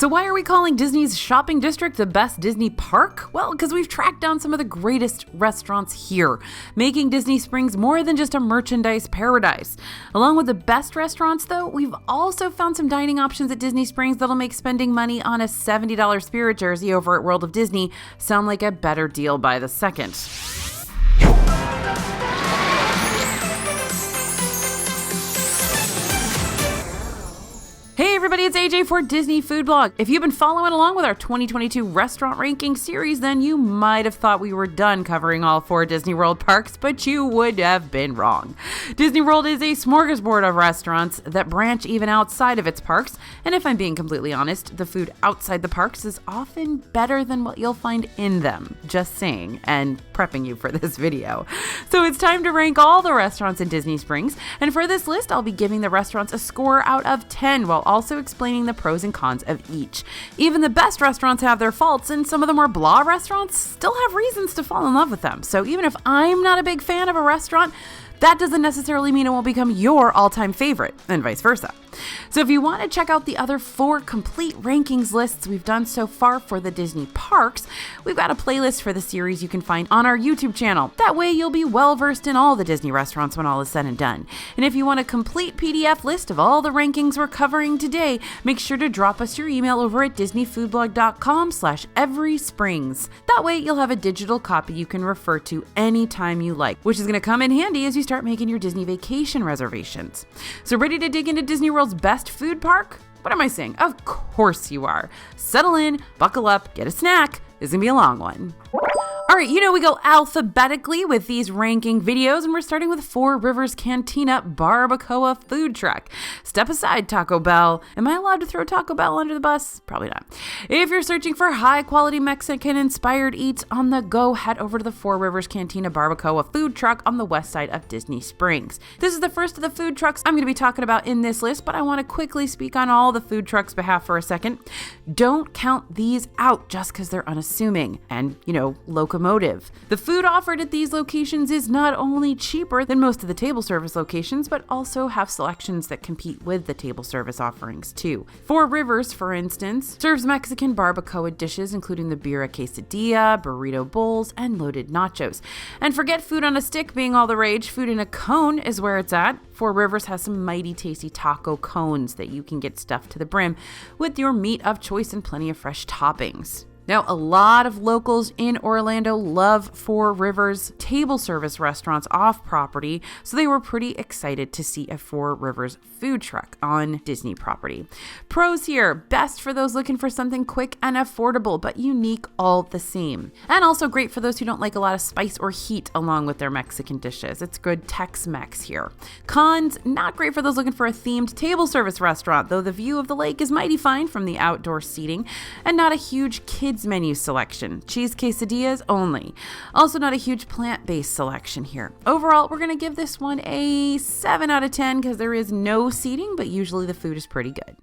So why are we calling Disney's shopping district the best Disney park? Well, because we've tracked down some of the greatest restaurants here, making Disney Springs more than just a merchandise paradise. Along with the best restaurants, though, we've also found some dining options at Disney Springs that'll make spending money on a $70 Spirit jersey over at World of Disney sound like a better deal by the second. Hey everybody, it's AJ for Disney Food Blog. If you've been following along with our 2022 restaurant ranking series, then you might have thought we were done covering all 4 Disney World parks, but you would have been wrong. Disney World is a smorgasbord of restaurants that branch even outside of its parks, and if I'm being completely honest, the food outside the parks is often better than what you'll find in them. Just saying, and prepping you for this video. So it's time to rank all the restaurants in Disney Springs, and for this list, I'll be giving the restaurants a score out of 10 while also explaining the pros and cons of each. Even the best restaurants have their faults, and some of the more blah restaurants still have reasons to fall in love with them. So even if I'm not a big fan of a restaurant, that doesn't necessarily mean it won't become your all-time favorite, and vice versa. So if you want to check out the other 4 complete rankings lists we've done so far for the Disney parks, we've got a playlist for the series you can find on our YouTube channel. That way you'll be well-versed in all the Disney restaurants when all is said and done. And if you want a complete PDF list of all the rankings we're covering today, make sure to drop us your email over at disneyfoodblog.com/everysprings. That way you'll have a digital copy you can refer to anytime you like, which is going to come in handy as you start making your Disney vacation reservations. So ready to dig into Disney World's best food park? What am I saying? Of course you are. Settle in, buckle up, get a snack. This is going to be a long one. All right, we go alphabetically with these ranking videos, and we're starting with Four Rivers Cantina Barbacoa Food Truck. Step aside, Taco Bell. Am I allowed to throw Taco Bell under the bus? Probably not. If you're searching for high-quality Mexican-inspired eats on the go, head over to the Four Rivers Cantina Barbacoa Food Truck on the west side of Disney Springs. This is the first of the food trucks I'm going to be talking about in this list, but I want to quickly speak on all the food trucks' behalf for a second. Don't count these out just because they're unassuming and, locomotive. The food offered at these locations is not only cheaper than most of the table service locations, but also have selections that compete with the table service offerings too. Four Rivers, for instance, serves Mexican barbacoa dishes including the birria quesadilla, burrito bowls, and loaded nachos. And forget food on a stick being all the rage, food in a cone is where it's at. Four Rivers has some mighty tasty taco cones that you can get stuffed to the brim with your meat of choice and plenty of fresh toppings. Now, a lot of locals in Orlando love Four Rivers table service restaurants off property, so they were pretty excited to see a Four Rivers food truck on Disney property. Pros here, best for those looking for something quick and affordable, but unique all the same. And also great for those who don't like a lot of spice or heat along with their Mexican dishes. It's good Tex-Mex here. Cons, not great for those looking for a themed table service restaurant, though the view of the lake is mighty fine from the outdoor seating, and not a huge kids menu selection, cheese quesadillas only. Also not a huge plant-based selection here. Overall, we're going to give this one a 7 out of 10 because there is no seating, but usually the food is pretty good.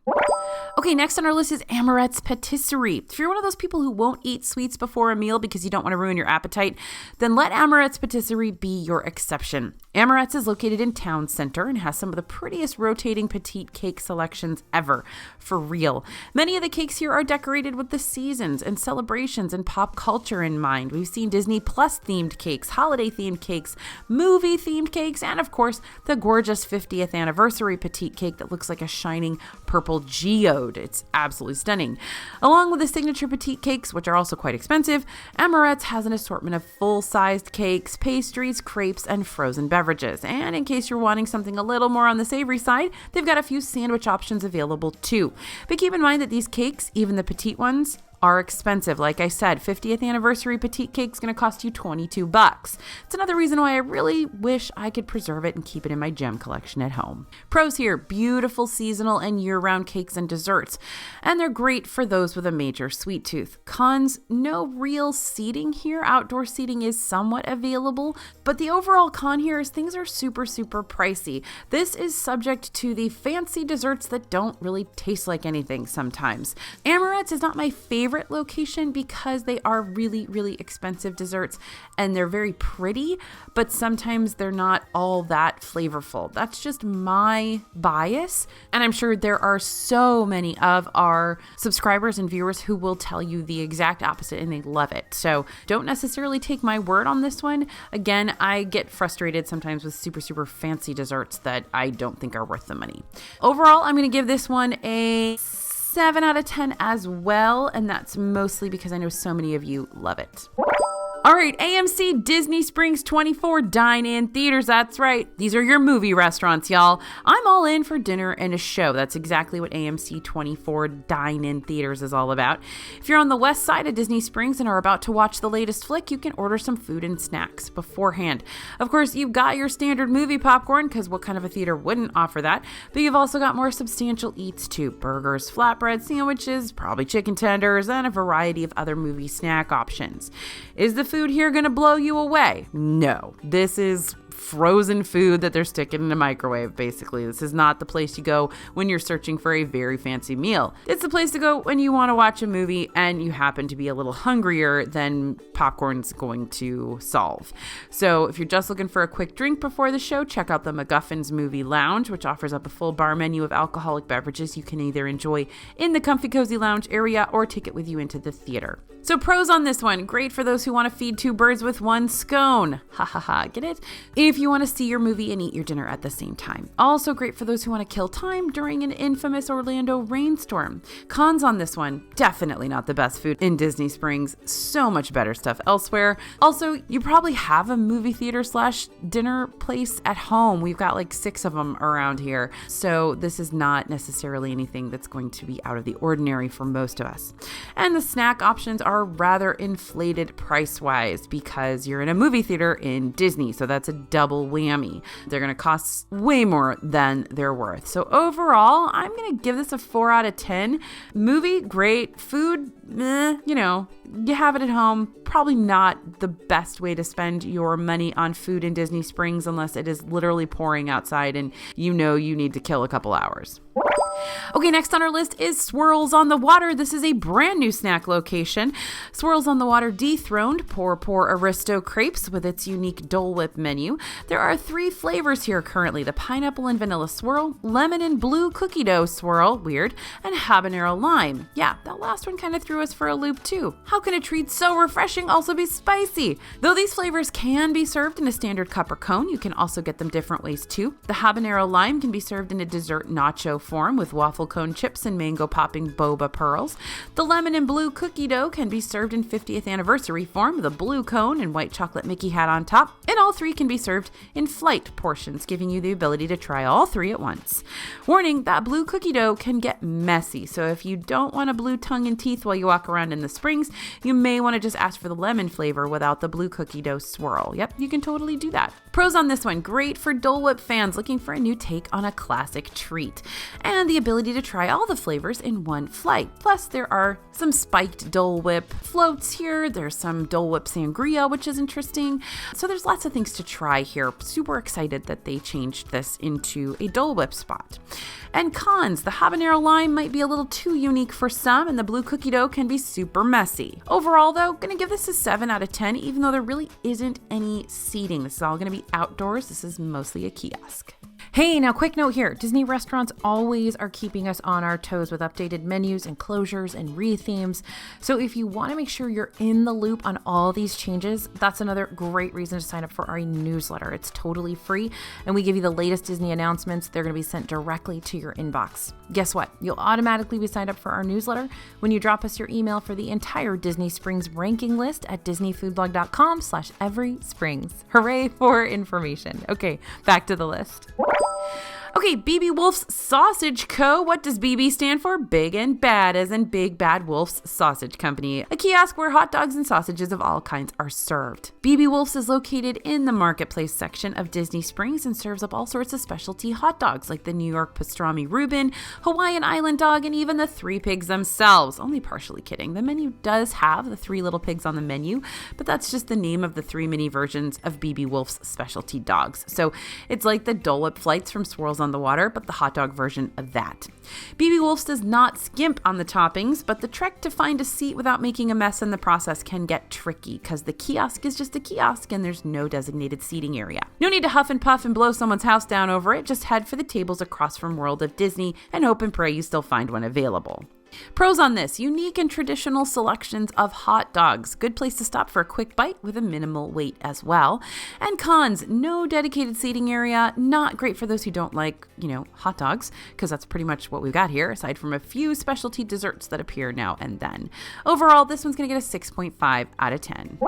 Okay, next on our list is Amorette's Patisserie. If you're one of those people who won't eat sweets before a meal because you don't want to ruin your appetite, then let Amorette's Patisserie be your exception. Amorette's is located in Town Center and has some of the prettiest rotating petite cake selections ever, for real. Many of the cakes here are decorated with the seasons and celebrations and pop culture in mind. We've seen Disney Plus themed cakes, holiday themed cakes, movie themed cakes, and of course, the gorgeous 50th anniversary petite cake that looks like a shining purple geode. It's absolutely stunning. Along with the signature petite cakes, which are also quite expensive, Amorette's has an assortment of full-sized cakes, pastries, crepes, and frozen beverages. And in case you're wanting something a little more on the savory side, they've got a few sandwich options available too. But keep in mind that these cakes, even the petite ones, are expensive. Like I said, 50th anniversary petite cake's going to cost you $22. It's another reason why I really wish I could preserve it and keep it in my gem collection at home. Pros here, beautiful seasonal and year-round cakes and desserts, and they're great for those with a major sweet tooth. Cons, no real seating here. Outdoor seating is somewhat available, but the overall con here is things are super pricey. This is subject to the fancy desserts that don't really taste like anything sometimes. Amorette's is not my favorite favorite location because they are really, really expensive desserts and they're very pretty, but sometimes they're not all that flavorful. That's just my bias. And I'm sure there are so many of our subscribers and viewers who will tell you the exact opposite and they love it. So don't necessarily take my word on this one. Again, I get frustrated sometimes with super, super fancy desserts that I don't think are worth the money. Overall, I'm going to give this one a 7 out of 10 as well, and that's mostly because I know so many of you love it. All right, AMC Disney Springs 24 dine-in theaters. That's right. These are your movie restaurants, y'all. I'm all in for dinner and a show. That's exactly what AMC 24 dine-in theaters is all about. If you're on the west side of Disney Springs and are about to watch the latest flick, you can order some food and snacks beforehand. Of course, you've got your standard movie popcorn, because what kind of a theater wouldn't offer that? But you've also got more substantial eats too. Burgers, flatbread sandwiches, probably chicken tenders, and a variety of other movie snack options. Is the food here gonna blow you away? No. This is frozen food that they're sticking in a microwave, basically. This is not the place you go when you're searching for a very fancy meal. It's the place to go when you want to watch a movie and you happen to be a little hungrier than popcorn's going to solve. So if you're just looking for a quick drink before the show, check out the MacGuffin's Movie Lounge, which offers up a full bar menu of alcoholic beverages you can either enjoy in the comfy cozy lounge area or take it with you into the theater. So pros on this one: great for those who want to feed two birds with one scone. Ha ha ha, get it? If you want to see your movie and eat your dinner at the same time. Also great for those who want to kill time during an infamous Orlando rainstorm. Cons on this one: definitely not the best food in Disney Springs. So much better stuff elsewhere. Also, you probably have a movie theater / dinner place at home. We've got like 6 of them around here. So this is not necessarily anything that's going to be out of the ordinary for most of us. And the snack options are rather inflated price-wise because you're in a movie theater in Disney. So that's a double whammy. They're going to cost way more than they're worth. So overall, I'm going to give this a 4 out of 10. Movie, great. Food, you have it at home. Probably not the best way to spend your money on food in Disney Springs unless it is literally pouring outside and you need to kill a couple hours. Okay, next on our list is Swirls on the Water. This is a brand new snack location. Swirls on the Water dethroned Poor Aristo Crepes with its unique Dole Whip menu. There are 3 flavors here currently: the pineapple and vanilla swirl, lemon and blue cookie dough swirl, weird, and habanero lime. Yeah, that last one kind of threw us for a loop too. How can a treat so refreshing also be spicy? Though these flavors can be served in a standard cup or cone, you can also get them different ways too. The habanero lime can be served in a dessert nacho form with waffle cone chips and mango popping boba pearls. The lemon and blue cookie dough can be served in 50th anniversary form with a blue cone and white chocolate Mickey hat on top. And all 3 can be served in flight portions, giving you the ability to try all 3 at once. Warning, that blue cookie dough can get messy, so if you don't want a blue tongue and teeth while you walk around in the Springs, you may want to just ask for the lemon flavor without the blue cookie dough swirl. Yep, you can totally do that. Pros on this one: great for Dole Whip fans looking for a new take on a classic treat, and the ability to try all the flavors in one flight. Plus, there are some spiked Dole Whip floats here. There's some Dole Whip sangria, which is interesting. So there's lots of things to try here. Super excited that they changed this into a Dole Whip spot. And cons: the habanero lime might be a little too unique for some, and the blue cookie dough can be super messy. Overall though, gonna give this a 7 out of 10, even though there really isn't any seating. This is all gonna be outdoors. This is mostly a kiosk. Hey, now quick note here. Disney restaurants always are keeping us on our toes with updated menus and closures and re-themes. So if you want to make sure you're in the loop on all these changes, that's another great reason to sign up for our newsletter. It's totally free, and we give you the latest Disney announcements. They're going to be sent directly to your inbox. Guess what? You'll automatically be signed up for our newsletter when you drop us your email for the entire Disney Springs ranking list at disneyfoodblog.com/everysprings. Hooray for information. Okay, back to the list. Okay, BB Wolf's Sausage Co. What does BB stand for? Big and Bad, as in Big Bad Wolf's Sausage Company, a kiosk where hot dogs and sausages of all kinds are served. BB Wolf's is located in the Marketplace section of Disney Springs and serves up all sorts of specialty hot dogs like the New York Pastrami Reuben, Hawaiian Island Dog, and even the 3 pigs themselves. Only partially kidding. The menu does have the 3 little pigs on the menu, but that's just the name of the 3 mini versions of BB Wolf's specialty dogs. So it's like the Dole Whip flights from Swirls Swirls on the water, but the hot dog version of that. BB Wolf's does not skimp on the toppings, but the trek to find a seat without making a mess in the process can get tricky because the kiosk is just a kiosk and there's no designated seating area. No need to huff and puff and blow someone's house down over it, just head for the tables across from World of Disney and hope and pray you still find one available. Pros on this: unique and traditional selections of hot dogs. Good place to stop for a quick bite with a minimal wait as well. And cons: no dedicated seating area. Not great for those who don't like, hot dogs, because that's pretty much what we've got here, aside from a few specialty desserts that appear now and then. Overall, this one's going to get a 6.5 out of 10.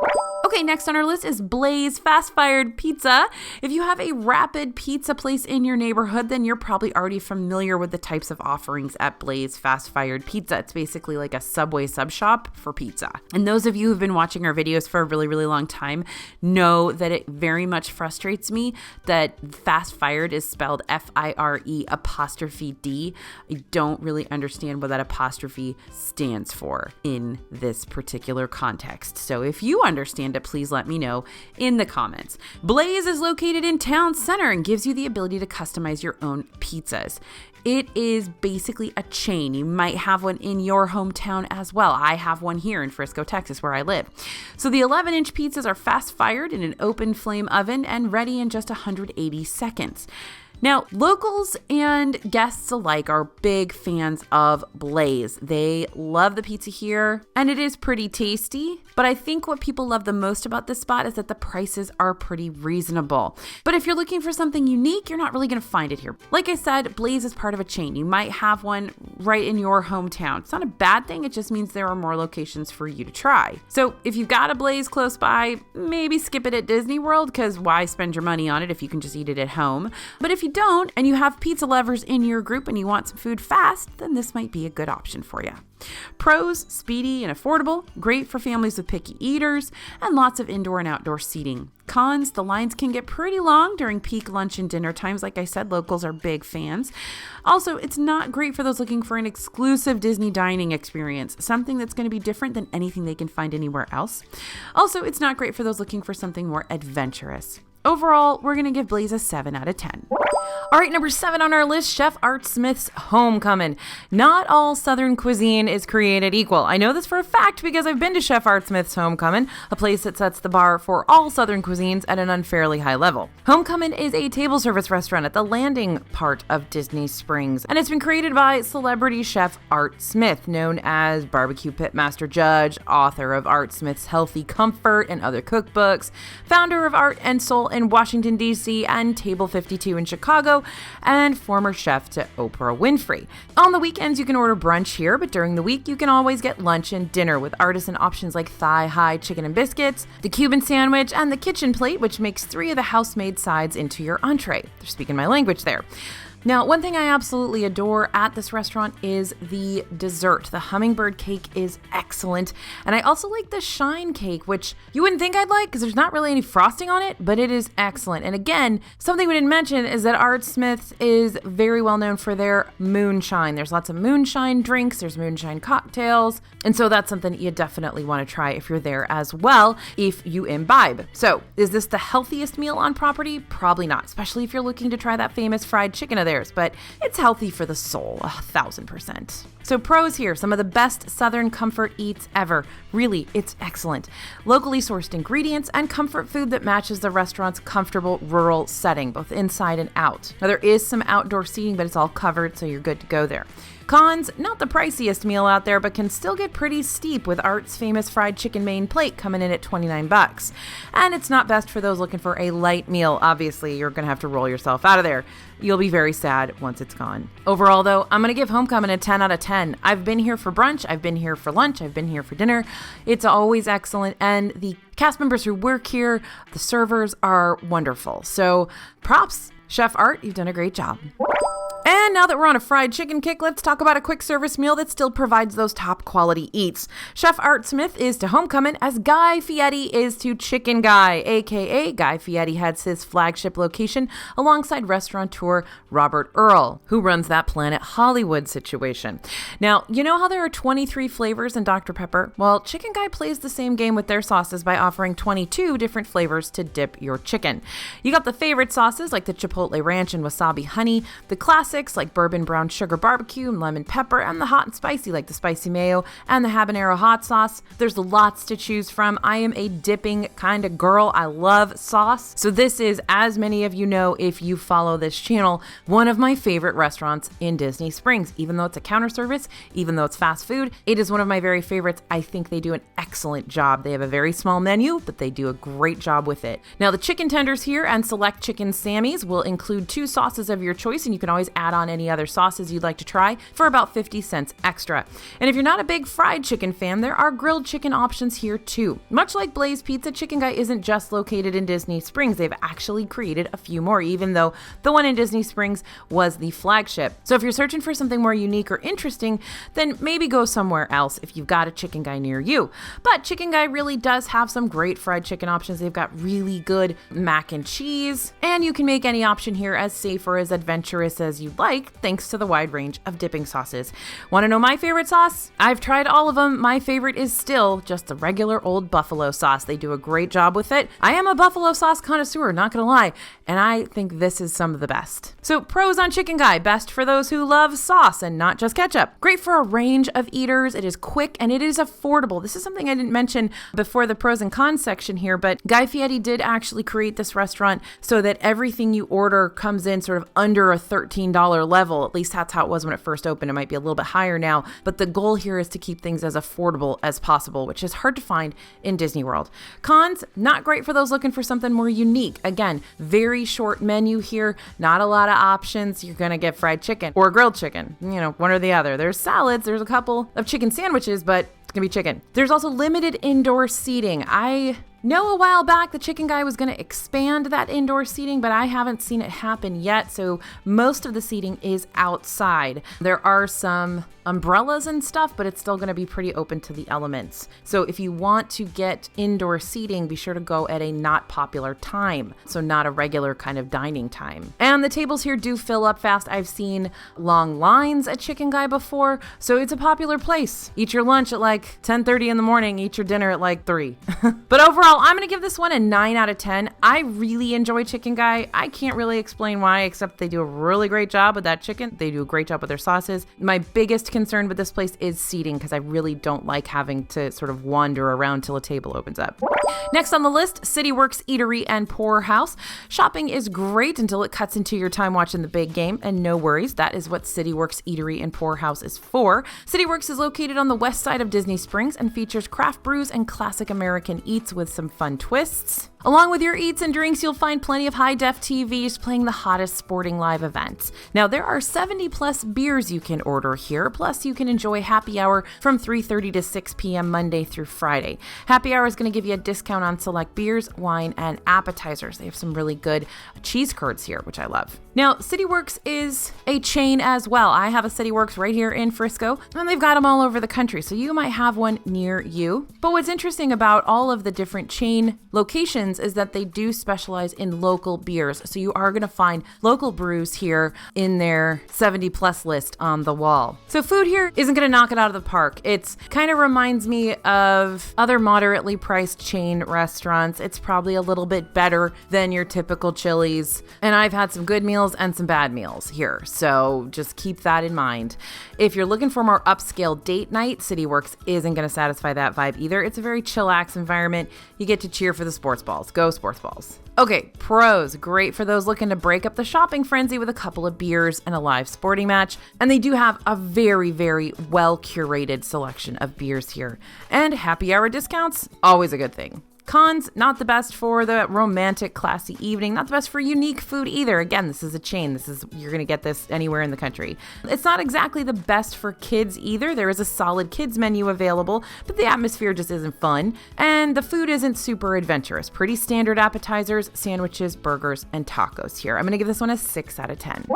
Okay, next on our list is Blaze Fastfired Pizza. If you have a rapid pizza place in your neighborhood, then you're probably already familiar with the types of offerings at Blaze Fastfired Pizza. It's basically like a Subway sub shop for pizza. And those of you who've been watching our videos for a really, really long time know that it very much frustrates me that Fastfired is spelled FIRE''D. I don't really understand what that apostrophe stands for in this particular context. So if you understand it, please let me know in the comments. Blaze is located in town center and gives you the ability to customize your own pizzas. It is basically a chain. You might have one in your hometown as well. I have one here in Frisco, Texas, where I live. So the 11-inch pizzas are fast fired in an open flame oven and ready in just 180 seconds. Now, locals and guests alike are big fans of Blaze. They love the pizza here, and it is pretty tasty. But I think what people love the most about this spot is that the prices are pretty reasonable. But if you're looking for something unique, you're not really going to find it here. Like I said, Blaze is part of a chain. You might have one right in your hometown. It's not a bad thing. It just means there are more locations for you to try. So if you've got a Blaze close by, maybe skip it at Disney World, because why spend your money on it if you can just eat it at home? But if you don't, and you have pizza lovers in your group and you want some food fast, then this might be a good option for you. Pros: speedy and affordable, great for families with picky eaters, and lots of indoor and outdoor seating. Cons: the lines can get pretty long during peak lunch and dinner times. Like I said, locals are big fans. Also, it's not great for those looking for an exclusive Disney dining experience, something that's going to be different than anything they can find anywhere else. Also, it's not great for those looking for something more adventurous. Overall, we're going to give Blaze a 7 out of 10. All right, number 7 on our list, Chef Art Smith's Homecoming. Not all Southern cuisine is created equal. I know this for a fact because I've been to Chef Art Smith's Homecoming, a place that sets the bar for all Southern cuisines at an unfairly high level. Homecoming is a table service restaurant at the landing part of Disney Springs, and it's been created by celebrity chef Art Smith, known as barbecue pit master judge, author of Art Smith's Healthy Comfort and other cookbooks, founder of Art and Soul in Washington, D.C., and Table 52 in Chicago, and former chef to Oprah Winfrey. On the weekends, you can order brunch here, but during the week, you can always get lunch and dinner with artisan options like thigh-high chicken and biscuits, the Cuban sandwich, and the kitchen plate, which makes 3 of the house-made sides into your entree. They're speaking my language there. Now, one thing I absolutely adore at this restaurant is the dessert. The hummingbird cake is excellent. And I also like the shine cake, which you wouldn't think I'd like because there's not really any frosting on it, but it is excellent. And again, something we didn't mention is that Art Smith is very well known for their moonshine. There's lots of moonshine drinks, there's moonshine cocktails. And so that's something you definitely want to try if you're there as well, if you imbibe. So is this the healthiest meal on property? Probably not, especially if you're looking to try that famous fried chicken of theirs, but it's healthy for the soul, 1,000%. So pros here, some of the best Southern comfort eats ever. Really, it's excellent. Locally sourced ingredients and comfort food that matches the restaurant's comfortable rural setting, both inside and out. Now there is some outdoor seating, but it's all covered, so you're good to go there. Cons: not the priciest meal out there, but can still get pretty steep with Art's famous fried chicken main plate coming in at $29. And it's not best for those looking for a light meal. Obviously, you're going to have to roll yourself out of there. You'll be very sad once it's gone. Overall, though, I'm going to give Homecoming a 10 out of 10. I've been here for brunch, I've been here for lunch, I've been here for dinner. It's always excellent, and the cast members who work here, the servers, are wonderful. So props, Chef Art, you've done a great job. And now that we're on a fried chicken kick, let's talk about a quick service meal that still provides those top quality eats. Chef Art Smith is to homecoming as Guy Fieri is to Chicken Guy, aka Guy Fieri has his flagship location alongside restaurateur Robert Earl, who runs that Planet Hollywood situation. Now, you know how there are 23 flavors in Dr. Pepper? Well, Chicken Guy plays the same game with their sauces by offering 22 different flavors to dip your chicken. You got the favorite sauces like the Chipotle Ranch and Wasabi Honey, the classics like Bourbon Brown Sugar Barbecue and Lemon Pepper, and the hot and spicy like the Spicy Mayo and the Habanero Hot Sauce. There's lots to choose from. I am a dipping kind of girl. I love sauce. So this is, as many of you know if you follow this channel, one of my favorite restaurants in Disney Springs. Even though it's a counter service, even though it's fast food, it is one of my very favorites. I think they do an excellent job. They have a very small menu, but they do a great job with it. Now, the chicken tenders here and select chicken Sammys will include 2 sauces of your choice, and you can always add on any other sauces you'd like to try for about 50 cents extra. And if you're not a big fried chicken fan, there are grilled chicken options here too. Much like Blaze Pizza, Chicken Guy isn't just located in Disney Springs. They've actually created a few more, even though the one in Disney Springs was the flagship. So if you're searching for something more unique or interesting, then maybe go somewhere else if you've got a Chicken Guy near you. But Chicken Guy really does have some great fried chicken options. They've got really good mac and cheese, and you can make any option here as safe or as adventurous as you like, thanks to the wide range of dipping sauces. Want to know my favorite sauce? I've tried all of them. My favorite is still just the regular old buffalo sauce. They do a great job with it. I am a buffalo sauce connoisseur, not gonna lie, and I think this is some of the best. So pros on Chicken Guy: best for those who love sauce and not just ketchup. Great for a range of eaters. It is quick and it is affordable. This is something I didn't mention before the pros and cons section here, but Guy Fieri did actually create this restaurant so that everything you order comes in sort of under a $13 level. At least that's how it was when it first opened. It might be a little bit higher now, but the goal here is to keep things as affordable as possible, which is hard to find in Disney World. Cons: not great for those looking for something more unique. Again, very short menu here, not a lot of options. You're gonna get fried chicken or grilled chicken, one or the other. There's salads, there's a couple of chicken sandwiches, but it's gonna be chicken. There's also limited indoor seating. I know a while back the Chicken Guy was going to expand that indoor seating, but I haven't seen it happen yet, so most of the seating is outside. There are some umbrellas and stuff, but it's still going to be pretty open to the elements. So if you want to get indoor seating, be sure to go at a not popular time, so not a regular kind of dining time. And the tables here do fill up fast. I've seen long lines at Chicken Guy before, so it's a popular place. Eat your lunch at like 10:30 in the morning, eat your dinner at like 3. But overall, I'm going to give this one a 9 out of 10. I really enjoy Chicken Guy. I can't really explain why, except they do a really great job with that chicken. They do a great job with their sauces. My biggest concern with this place is seating, because I really don't like having to sort of wander around till a table opens up. Next on the list, City Works Eatery and Poorhouse. Shopping is great until it cuts into your time watching the big game, and no worries, that is what City Works Eatery and Poorhouse is for. City Works is located on the west side of Disney Springs and features craft brews and classic American eats with some fun twists. Along with your eats and drinks, you'll find plenty of high-def TVs playing the hottest sporting live events. Now, there are 70-plus beers you can order here, plus you can enjoy happy hour from 3:30 to 6 p.m. Monday through Friday. Happy hour is going to give you a discount on select beers, wine, and appetizers. They have some really good cheese curds here, which I love. Now, CityWorks is a chain as well. I have a CityWorks right here in Frisco, and they've got them all over the country, so you might have one near you. But what's interesting about all of the different chain locations is that they do specialize in local beers. So you are going to find local brews here in their 70-plus list on the wall. So food here isn't going to knock it out of the park. It's kind of reminds me of other moderately priced chain restaurants. It's probably a little bit better than your typical Chili's. And I've had some good meals and some bad meals here. So just keep that in mind. If you're looking for more upscale date night, CityWorks isn't going to satisfy that vibe either. It's a very chillax environment. You get to cheer for the sports balls. Go sports balls. Okay, pros. Great for those looking to break up the shopping frenzy with a couple of beers and a live sporting match. And they do have a very, very well curated selection of beers here. And happy hour discounts, always a good thing. Cons, not the best for the romantic, classy evening, not the best for unique food either. Again, this is a chain. You're going to get this anywhere in the country. It's not exactly the best for kids either. There is a solid kids menu available, but the atmosphere just isn't fun. And the food isn't super adventurous. Pretty standard appetizers, sandwiches, burgers, and tacos here. I'm going to give this one a 6 out of 10.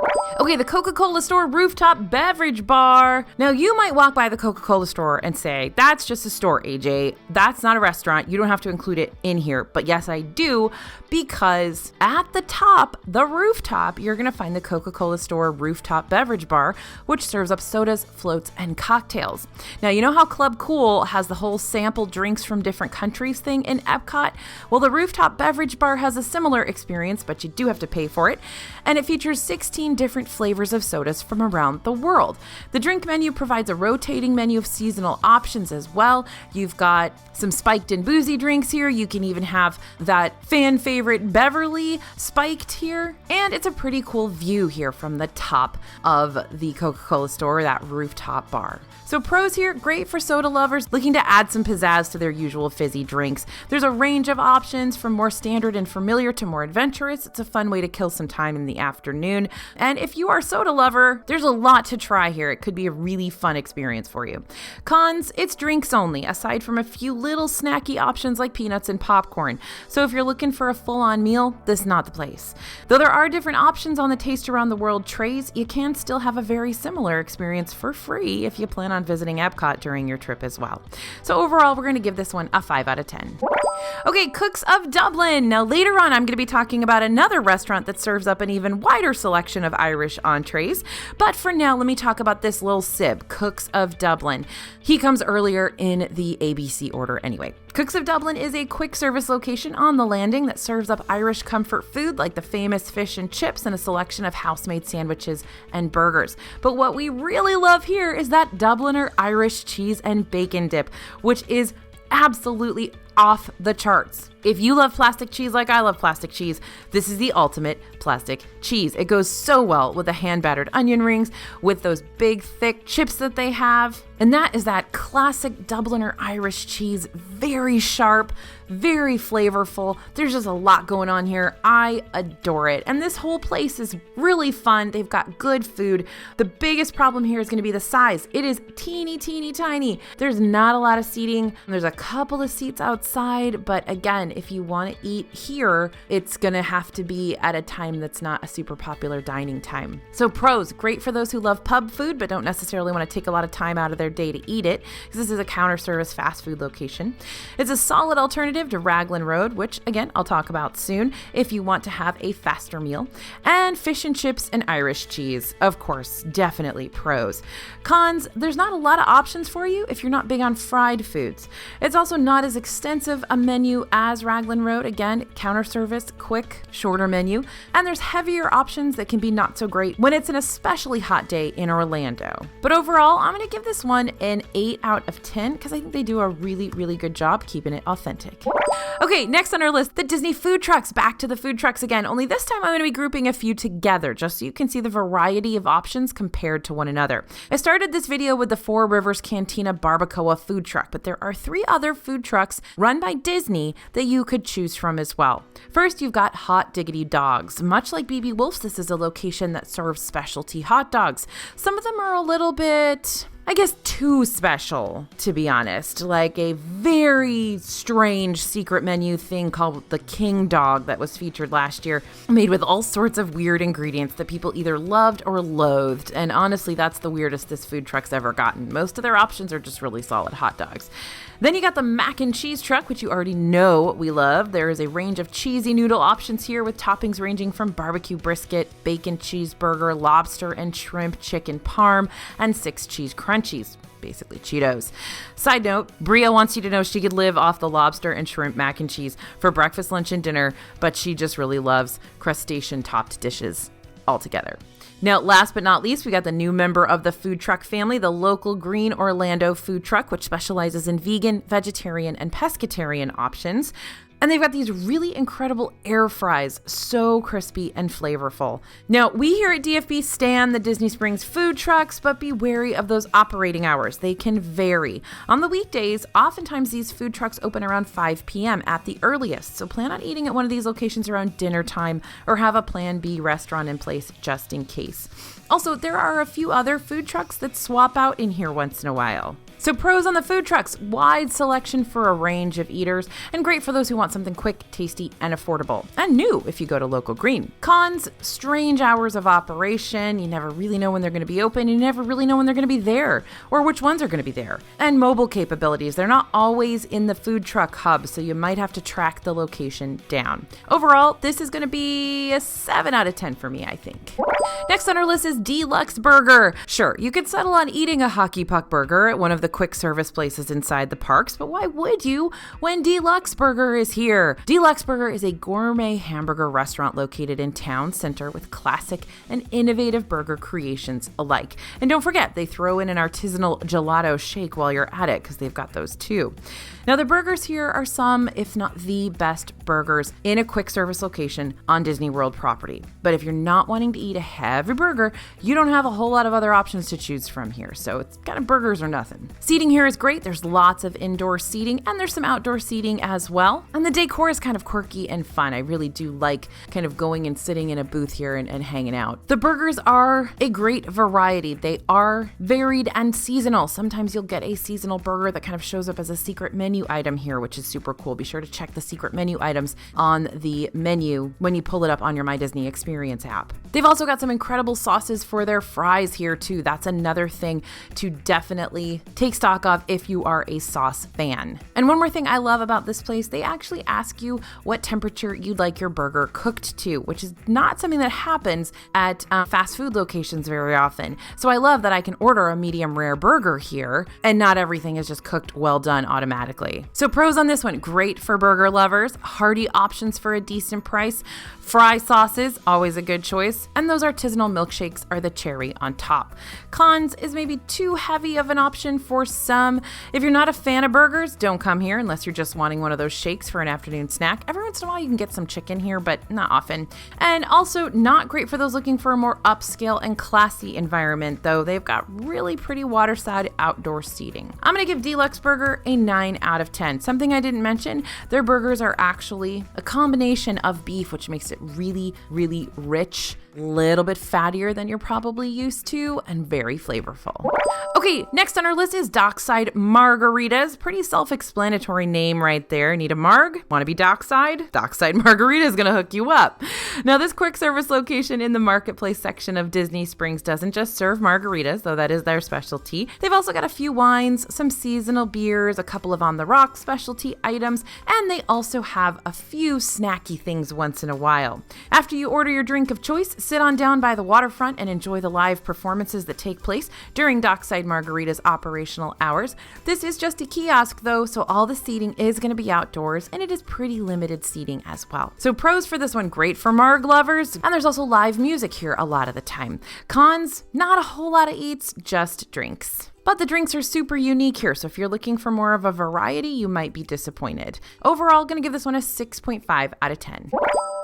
Okay, the CocaCola Store rooftop beverage bar. Now, you might walk by the CocaCola Store and say, that's just a store, AJ. That's not a restaurant. You don't have to include it in here. But yes, I do, because at the top, the rooftop, you're going to find the CocaCola Store rooftop beverage bar, which serves up sodas, floats, and cocktails. Now, you know how Club Cool has the whole sample drinks from different countries thing in Epcot? Well, the rooftop beverage bar has a similar experience, but you do have to pay for it. And it features 16 different flavors of sodas from around the world. The drink menu provides a rotating menu of seasonal options as well. You've got some spiked and boozy drinks here. You can even have that fan favorite Beverly spiked here. And it's a pretty cool view here from the top of the Coca-Cola Store, that rooftop bar. So pros here, great for soda lovers looking to add some pizzazz to their usual fizzy drinks. There's a range of options from more standard and familiar to more adventurous. It's a fun way to kill some time in the afternoon. And if you are a soda lover, there's a lot to try here. It could be a really fun experience for you. Cons, it's drinks only, aside from a few little snacky options like peanuts and popcorn. So if you're looking for a full-on meal, this is not the place. Though there are different options on the Taste Around the World trays, you can still have a very similar experience for free if you plan on visiting Epcot during your trip as well. So overall, we're going to give this one a 5 out of 10. Okay, Cooks of Dublin. Now later on, I'm going to be talking about another restaurant that serves up an even wider selection of Irish entrees. But for now, let me talk about this little sib, Cooks of Dublin. He comes earlier in the ABC order anyway. Cooks of Dublin is a quick service location on the landing that serves up Irish comfort food like the famous fish and chips and a selection of house-made sandwiches and burgers. But what we really love here is that Dubliner Irish cheese and bacon dip, which is absolutely off the charts. If you love plastic cheese like I love plastic cheese, this is the ultimate plastic cheese. It goes so well with the hand-battered onion rings, with those big, thick chips that they have. And that is that classic Dubliner Irish cheese. Very sharp, very flavorful. There's just a lot going on here. I adore it. And this whole place is really fun. They've got good food. The biggest problem here is going to be the size. It is teeny, teeny, tiny. There's not a lot of seating. There's a couple of seats outside, but again, if you want to eat here, it's going to have to be at a time that's not a super popular dining time. So pros, great for those who love pub food but don't necessarily want to take a lot of time out of their day to eat it, because this is a counter service fast food location. It's a solid alternative to Raglan Road, which again, I'll talk about soon, if you want to have a faster meal. And fish and chips and Irish cheese, of course, definitely pros. Cons, there's not a lot of options for you if you're not big on fried foods. It's also not as extensive a menu as Raglan Road. Again, counter service, quick, shorter menu. And there's heavier options that can be not so great when it's an especially hot day in Orlando. But overall, I'm going to give this one an 8 out of 10 because I think they do a really, really good job keeping it authentic. Okay, next on our list, the Disney food trucks. Back to the food trucks again, only this time I'm going to be grouping a few together just so you can see the variety of options compared to one another. I started this video with the Four Rivers Cantina Barbacoa food truck, but there are 3 other food trucks run by Disney that you could choose from as well. First, you've got Hot Diggity Dogs. Much like BB Wolf's, this is a location that serves specialty hot dogs. Some of them are a little bit, I guess, too special, to be honest. Like a very strange secret menu thing called the King Dog that was featured last year, made with all sorts of weird ingredients that people either loved or loathed. And honestly, that's the weirdest this food truck's ever gotten. Most of their options are just really solid hot dogs. Then you got the mac and cheese truck, which you already know we love. There is a range of cheesy noodle options here with toppings ranging from barbecue brisket, bacon cheeseburger, lobster and shrimp, chicken parm, and 6 cheese crunchies. Basically Cheetos. Side note, Bria wants you to know she could live off the lobster and shrimp mac and cheese for breakfast, lunch, and dinner, but she just really loves crustacean-topped dishes altogether. Now, last but not least, we got the new member of the food truck family, the local Green Orlando food truck, which specializes in vegan, vegetarian, and pescatarian options. And they've got these really incredible air fries, so crispy and flavorful. Now, we here at DFB stand the Disney Springs food trucks, but be wary of those operating hours. They can vary. On the weekdays, oftentimes these food trucks open around 5 p.m. at the earliest, so plan on eating at one of these locations around dinner time or have a Plan B restaurant in place just in case. Also, there are a few other food trucks that swap out in here once in a while. So pros on the food trucks: wide selection for a range of eaters, and great for those who want something quick, tasty, and affordable. And new if you go to Local Green. Cons: strange hours of operation. You never really know when they're going to be open. You never really know when they're going to be there, or which ones are going to be there. And mobile capabilities: they're not always in the food truck hub, so you might have to track the location down. Overall, this is going to be a 7 out of 10 for me, I think. Next on our list is Deluxe Burger. Sure, you could settle on eating a hockey puck burger at one of the quick service places inside the parks, but why would you when Deluxe Burger is here? Deluxe Burger is a gourmet hamburger restaurant located in town center with classic and innovative burger creations alike. And don't forget, they throw in an artisanal gelato shake while you're at it, because they've got those too. Now, the burgers here are some, if not the best burgers in a quick service location on Disney World property. But if you're not wanting to eat a heavy burger, you don't have a whole lot of other options to choose from here. So it's kind of burgers or nothing. Seating here is great. There's lots of indoor seating and there's some outdoor seating as well. And the decor is kind of quirky and fun. I really do like kind of going and sitting in a booth here and hanging out. The burgers are a great variety. They are varied and seasonal. Sometimes you'll get a seasonal burger that kind of shows up as a secret menu item here, which is super cool. Be sure to check the secret menu items on the menu when you pull it up on your My Disney Experience app. They've also got some incredible sauces for their fries here too. That's another thing to definitely take stock of if you are a sauce fan. And one more thing I love about this place, they actually ask you what temperature you'd like your burger cooked to, which is not something that happens at fast food locations very often. So I love that I can order a medium rare burger here and not everything is just cooked well done automatically. So pros on this one: great for burger lovers, hearty options for a decent price, fry sauces, always a good choice, and those artisanal milkshakes are the cherry on top. Cons is maybe too heavy of an option for some. If you're not a fan of burgers, don't come here unless you're just wanting one of those shakes for an afternoon snack. Every once in a while you can get some chicken here, but not often. And also not great for those looking for a more upscale and classy environment, though they've got really pretty waterside outdoor seating. I'm going to give Deluxe Burger a 9 out of 10. Something I didn't mention, their burgers are actually a combination of beef, which makes it really, really rich, a little bit fattier than you're probably used to, and very flavorful. Okay, next on our list is Dockside Margaritas. Pretty self-explanatory name right there. Need a marg? Want to be Dockside? Dockside Margarita is going to hook you up. Now, this quick service location in the marketplace section of Disney Springs doesn't just serve margaritas, though that is their specialty. They've also got a few wines, some seasonal beers, a couple of on-the-rock specialty items, and they also have a few snacky things once in a while. After you order your drink of choice, sit on down by the waterfront and enjoy the live performances that take place during Dockside Margarita's operational hours. This is just a kiosk though, so all the seating is going to be outdoors and it is pretty limited seating as well. So pros for this one: great for marg lovers, and there's also live music here a lot of the time. Cons: not a whole lot of eats, just drinks. But the drinks are super unique here, so if you're looking for more of a variety, you might be disappointed. Overall, going to give this one a 6.5 out of 10.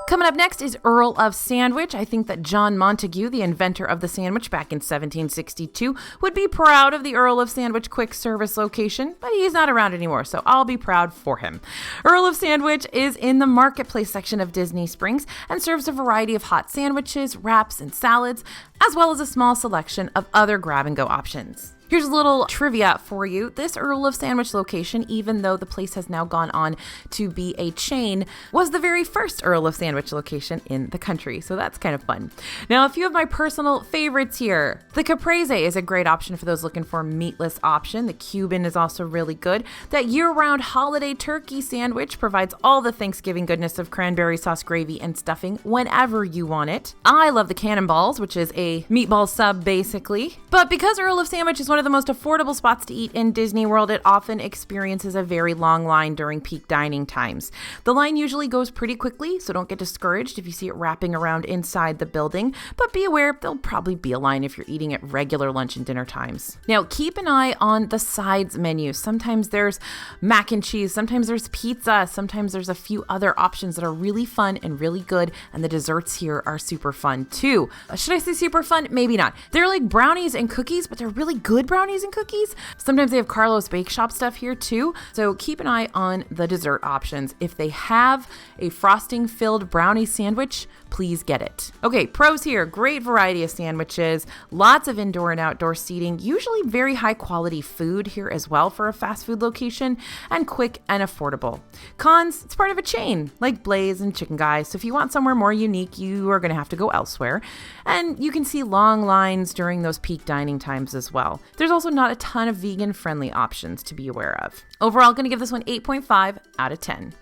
Coming up next is Earl of Sandwich. I think that John Montague, the inventor of the sandwich back in 1762, would be proud of the Earl of Sandwich quick service location, but he's not around anymore, so I'll be proud for him. Earl of Sandwich is in the marketplace section of Disney Springs and serves a variety of hot sandwiches, wraps, and salads, as well as a small selection of other grab-and-go options. Here's a little trivia for you. This Earl of Sandwich location, even though the place has now gone on to be a chain, was the very first Earl of Sandwich location in the country. So that's kind of fun. Now, a few of my personal favorites here. The caprese is a great option for those looking for a meatless option. The Cuban is also really good. That year-round holiday turkey sandwich provides all the Thanksgiving goodness of cranberry sauce, gravy, and stuffing whenever you want it. I love the cannonballs, which is a meatball sub basically. But because Earl of Sandwich is one of of the most affordable spots to eat in Disney World, it often experiences a very long line during peak dining times. The line usually goes pretty quickly, so don't get discouraged if you see it wrapping around inside the building, but be aware there'll probably be a line if you're eating at regular lunch and dinner times. Now, keep an eye on the sides menu. Sometimes there's mac and cheese, sometimes there's pizza, sometimes there's a few other options that are really fun and really good, and the desserts here are super fun too. Should I say super fun? Maybe not. They're like brownies and cookies, but they're really good brownies and cookies. Sometimes they have Carlos Bake Shop stuff here too, so keep an eye on the dessert options. If they have a frosting-filled brownie sandwich, please get it. Okay, pros here. Great variety of sandwiches, lots of indoor and outdoor seating, usually very high quality food here as well for a fast food location, and quick and affordable. Cons, it's part of a chain like Blaze and Chicken Guy, so if you want somewhere more unique, you are going to have to go elsewhere. And you can see long lines during those peak dining times as well. There's also not a ton of vegan-friendly options to be aware of. Overall, going to give this one 8.5 out of 10.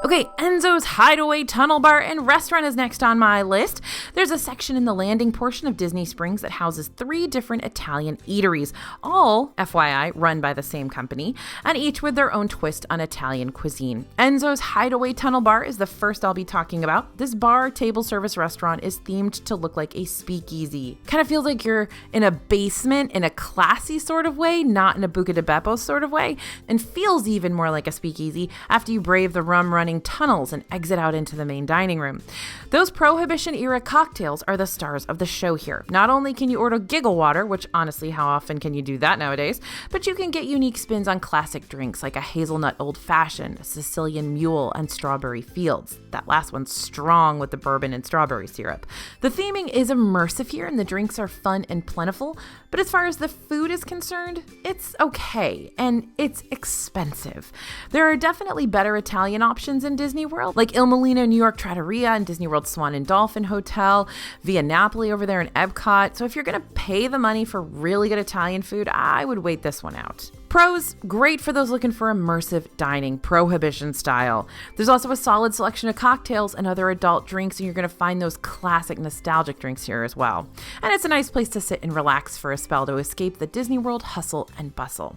Okay, Enzos Hideaway Tunnel Bar and Restaurant is next on my list. There's a section in the landing portion of Disney Springs that houses 3 different Italian eateries, all, FYI, run by the same company, and each with their own twist on Italian cuisine. Enzos Hideaway Tunnel Bar is the first I'll be talking about. This bar table service restaurant is themed to look like a speakeasy. Kind of feels like you're in a basement in a classy sort of way, not in a Buca di Beppo sort of way, and feels even more like a speakeasy after you brave the rum-running tunnels and exit out into the main dining room. Those Prohibition-era cocktails are the stars of the show here. Not only can you order giggle water, which honestly, how often can you do that nowadays, but you can get unique spins on classic drinks like a hazelnut old-fashioned, a Sicilian mule, and strawberry fields. That last one's strong with the bourbon and strawberry syrup. The theming is immersive here and the drinks are fun and plentiful, but as far as the food is concerned, it's okay, and it's expensive. There are definitely better Italian options in Disney World, like Il Mulino New York Trattoria and Disney World Swan and Dolphin Hotel, Via Napoli over there in Epcot. So if you're going to pay the money for really good Italian food, I would wait this one out. Pros, great for those looking for immersive dining, Prohibition style. There's also a solid selection of cocktails and other adult drinks, and you're going to find those classic nostalgic drinks here as well. And it's a nice place to sit and relax for a spell to escape the Disney World hustle and bustle.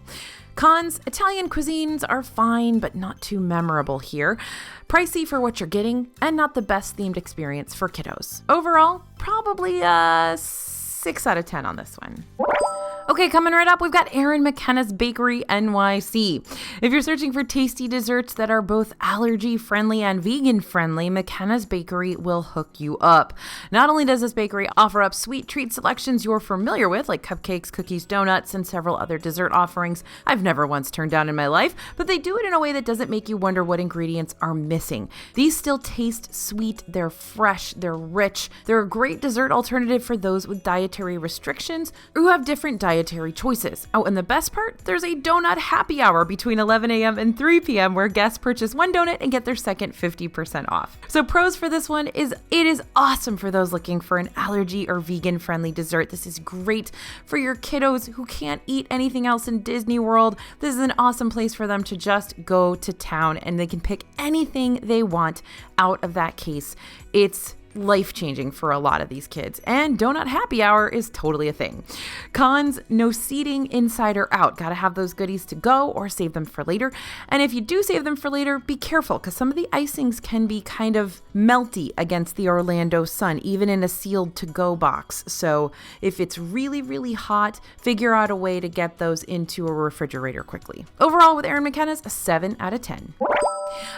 Cons, Italian cuisines are fine, but not too memorable here. Pricey for what you're getting, and not the best themed experience for kiddos. Overall, probably a 6 out of 10 on this one. Okay, coming right up, we've got Erin McKennas Bakery NYC. If you're searching for tasty desserts that are both allergy-friendly and vegan-friendly, McKennas Bakery will hook you up. Not only does this bakery offer up sweet treat selections you're familiar with, like cupcakes, cookies, donuts, and several other dessert offerings I've never once turned down in my life, but they do it in a way that doesn't make you wonder what ingredients are missing. These still taste sweet, they're fresh, they're rich, they're a great dessert alternative for those with dietary restrictions or who have different dietary choices. Oh, and the best part? There's a donut happy hour between 11 a.m. and 3 p.m. where guests purchase one donut and get their second 50% off. So pros for this one is it is awesome for those looking for an allergy or vegan-friendly dessert. This is great for your kiddos who can't eat anything else in Disney World. This is an awesome place for them to just go to town and they can pick anything they want out of that case. It's life-changing for a lot of these kids, and donut happy hour is totally a thing. Cons, no seating inside or out. Gotta have those goodies to go or save them for later. And if you do save them for later, be careful because some of the icings can be kind of melty against the Orlando sun, even in a sealed to-go box. So if it's really, really hot, figure out a way to get those into a refrigerator quickly. Overall, with Erin McKennas, a 7 out of 10.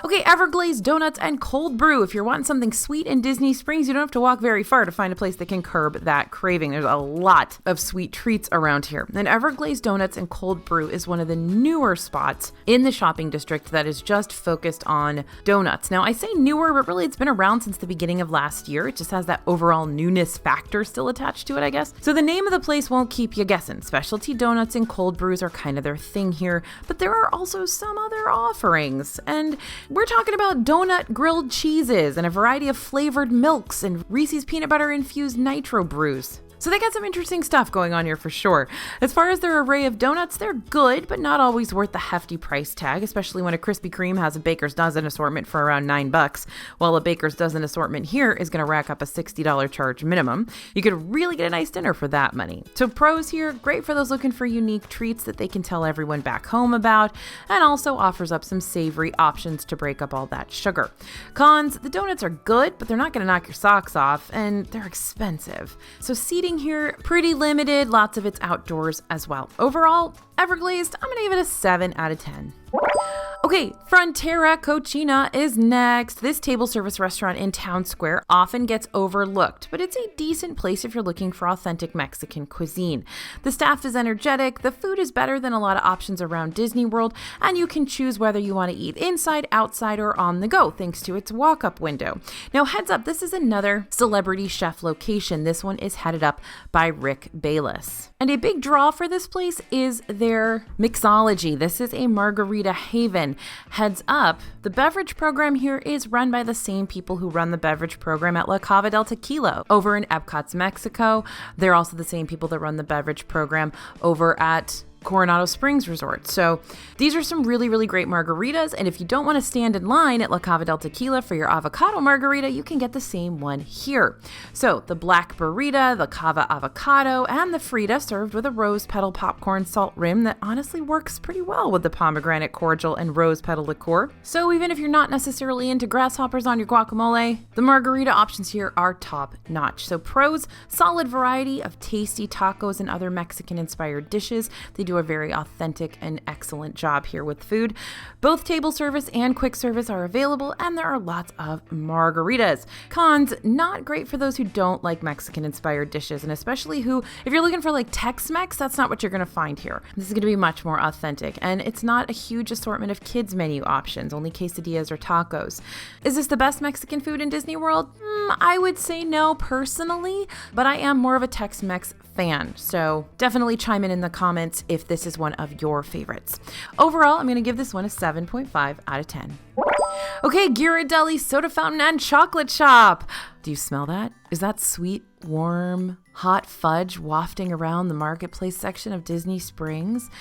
Okay, Everglazed Donuts and Cold Brew. If you're wanting something sweet in Disney Springs, you don't have to walk very far to find a place that can curb that craving. There's a lot of sweet treats around here. And Everglazed Donuts and Cold Brew is one of the newer spots in the shopping district that is just focused on donuts. Now, I say newer, but really it's been around since the beginning of last year. It just has that overall newness factor still attached to it, I guess. So the name of the place won't keep you guessing. Specialty donuts and cold brews are kind of their thing here, but there are also some other offerings. And we're talking about donut grilled cheeses and a variety of flavored milks and Reese's peanut butter infused nitro brews. So they got some interesting stuff going on here for sure. As far as their array of donuts, they're good, but not always worth the hefty price tag, especially when a Krispy Kreme has a Baker's Dozen assortment for around $9, while a Baker's Dozen assortment here is going to rack up a $60 charge minimum. You could really get a nice dinner for that money. So pros here, great for those looking for unique treats that they can tell everyone back home about, and also offers up some savory options to break up all that sugar. Cons, the donuts are good, but they're not going to knock your socks off, and they're expensive. So seating here, pretty limited, lots of it's outdoors as well. Overall, Everglazed, I'm going to give it a 7 out of 10. Okay, Frontera Cocina is next. This table service restaurant in Town Square often gets overlooked, but it's a decent place if you're looking for authentic Mexican cuisine. The staff is energetic, the food is better than a lot of options around Disney World, and you can choose whether you want to eat inside, outside, or on the go, thanks to its walk-up window. Now, heads up, this is another celebrity chef location. This one is headed up by Rick Bayless. And a big draw for this place is their mixology. This is a margarita haven. Heads up, the beverage program here is run by the same people who run the beverage program at La Cava del Tequila over in Epcot's Mexico. They're also the same people that run the beverage program over at Coronado Springs Resort. So these are some really, really great margaritas. And if you don't want to stand in line at La Cava del Tequila for your avocado margarita, you can get the same one here. So the black burrita, the cava avocado, and the Frita served with a rose petal popcorn salt rim that honestly works pretty well with the pomegranate cordial and rose petal liqueur. So even if you're not necessarily into grasshoppers on your guacamole, the margarita options here are top notch. So pros, solid variety of tasty tacos and other Mexican inspired dishes. They do a very authentic and excellent job here with food. Both table service and quick service are available, and there are lots of margaritas. Cons, not great for those who don't like Mexican inspired dishes, and especially who, if you're looking for like Tex-Mex, that's not what you're going to find here. This is going to be much more authentic, and it's not a huge assortment of kids menu options, only quesadillas or tacos. Is this the best Mexican food in Disney World? I would say no personally, but I am more of a Tex-Mex fan, so definitely chime in the comments if this is one of your favorites. Overall, I'm going to give this one a 7.5 out of 10. Okay, Ghirardelli Soda Fountain and Chocolate Shop. Do you smell that? Is that sweet, warm, hot fudge wafting around the marketplace section of Disney Springs?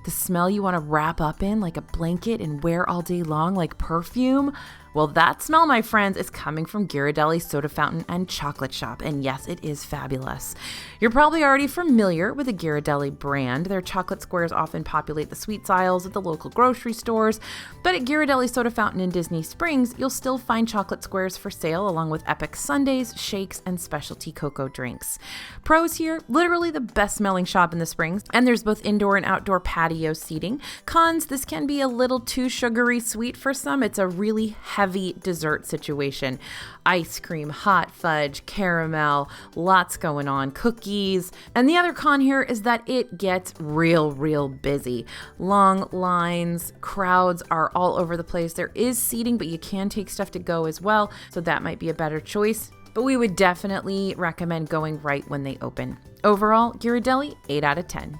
The smell you want to wrap up in like a blanket and wear all day long like perfume? Well, that smell, my friends, is coming from Ghirardelli Soda Fountain and Chocolate Shop, and yes, it is fabulous. You're probably already familiar with the Ghirardelli brand. Their chocolate squares often populate the sweets aisles at the local grocery stores, but at Ghirardelli Soda Fountain in Disney Springs, you'll still find chocolate squares for sale along with epic sundaes, shakes, and specialty cocoa drinks. Pros here, literally the best smelling shop in the Springs, and there's both indoor and outdoor patio seating. Cons, this can be a little too sugary sweet for some. It's a really heavy dessert situation. Ice cream, hot fudge, caramel, lots going on, cookies. And the other con here is that it gets real busy. Long lines, crowds are all over the place. There is seating, but you can take stuff to go as well, so that might be a better choice. But we would definitely recommend going right when they open. Overall, Ghirardelli, 8 out of 10.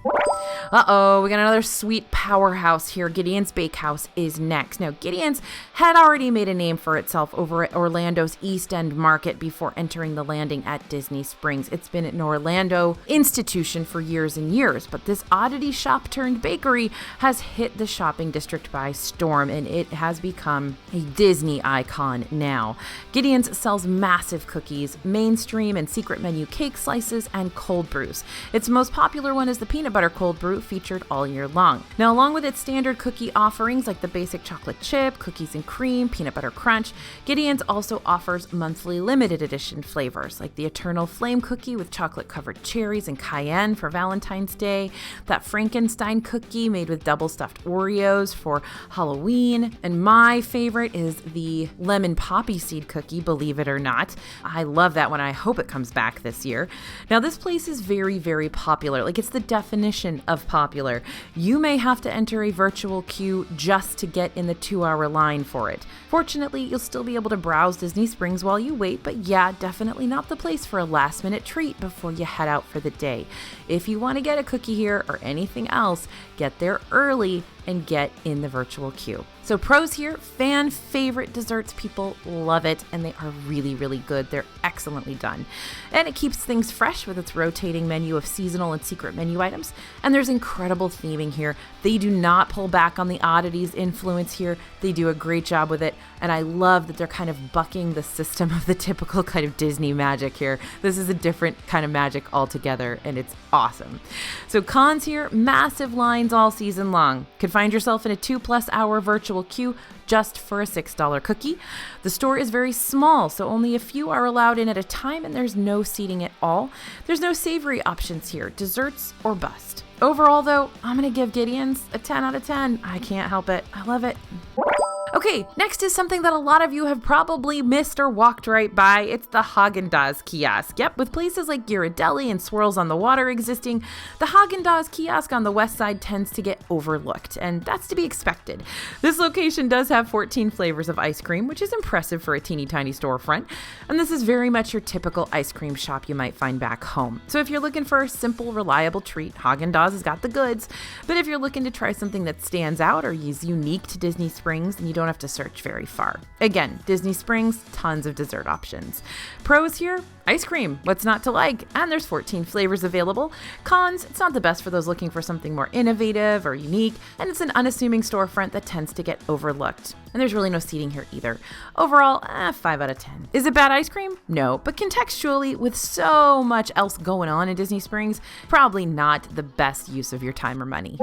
Uh-oh, we got another sweet powerhouse here. Gideons Bakehouse is next. Now, Gideons had already made a name for itself over at Orlando's East End Market before entering the landing at Disney Springs. It's been an Orlando institution for years and years, but this oddity shop turned bakery has hit the shopping district by storm, and it has become a Disney icon now. Gideons sells massive cookies, mainstream and secret menu cake slices, and cold brews. Its most popular one is the peanut butter cold brew, featured all year long. Now, along with its standard cookie offerings like the basic chocolate chip, cookies and cream, peanut butter crunch, Gideons also offers monthly limited edition flavors like the Eternal Flame cookie with chocolate covered cherries and cayenne for Valentine's Day, that Frankenstein cookie made with double stuffed Oreos for Halloween, and my favorite is the lemon poppy seed cookie, believe it or not. I love that one. I hope it comes back this year. Now, this place is very popular. Like, it's the definition of popular. You may have to enter a virtual queue just to get in the 2-hour line for it. Fortunately, you'll still be able to browse Disney Springs while you wait, but yeah, definitely not the place for a last-minute treat before you head out for the day. If you want to get a cookie here or anything else, get there early. and get in the virtual queue. So pros here, fan favorite desserts. People love it, and they are really, really good. They're excellently done. And it keeps things fresh with its rotating menu of seasonal and secret menu items. And there's incredible theming here. They do not pull back on the oddities influence here. They do a great job with it. And I love that they're kind of bucking the system of the typical kind of Disney magic here. This is a different kind of magic altogether, and it's awesome. So cons here, massive lines all season long. Could find yourself in a 2+ hour virtual queue just for a $6 cookie. The store is very small, so only a few are allowed in at a time, and there's no seating at all. There's no savory options here, desserts or bust. Overall, though, I'm going to give Gideons a 10 out of 10. I can't help it. I love it. Okay, next is something that a lot of you have probably missed or walked right by. It's the Haagen-Dazs kiosk. Yep, with places like Ghirardelli and Swirls on the water existing, the Haagen-Dazs kiosk on the west side tends to get overlooked, and that's to be expected. This location does have 14 flavors of ice cream, which is impressive for a teeny tiny storefront, and this is very much your typical ice cream shop you might find back home. So if you're looking for a simple, reliable treat, Haagen-Dazs has got the goods, but if you're looking to try something that stands out or is unique to Disney Springs, and you don't have to search very far. Again, Disney Springs, tons of dessert options. Pros here, ice cream, what's not to like? And there's 14 flavors available. Cons, it's not the best for those looking for something more innovative or unique, and it's an unassuming storefront that tends to get overlooked. And there's really no seating here either. Overall, 5 out of 10. Is it bad ice cream? No, but contextually, with so much else going on in Disney Springs, probably not the best use of your time or money.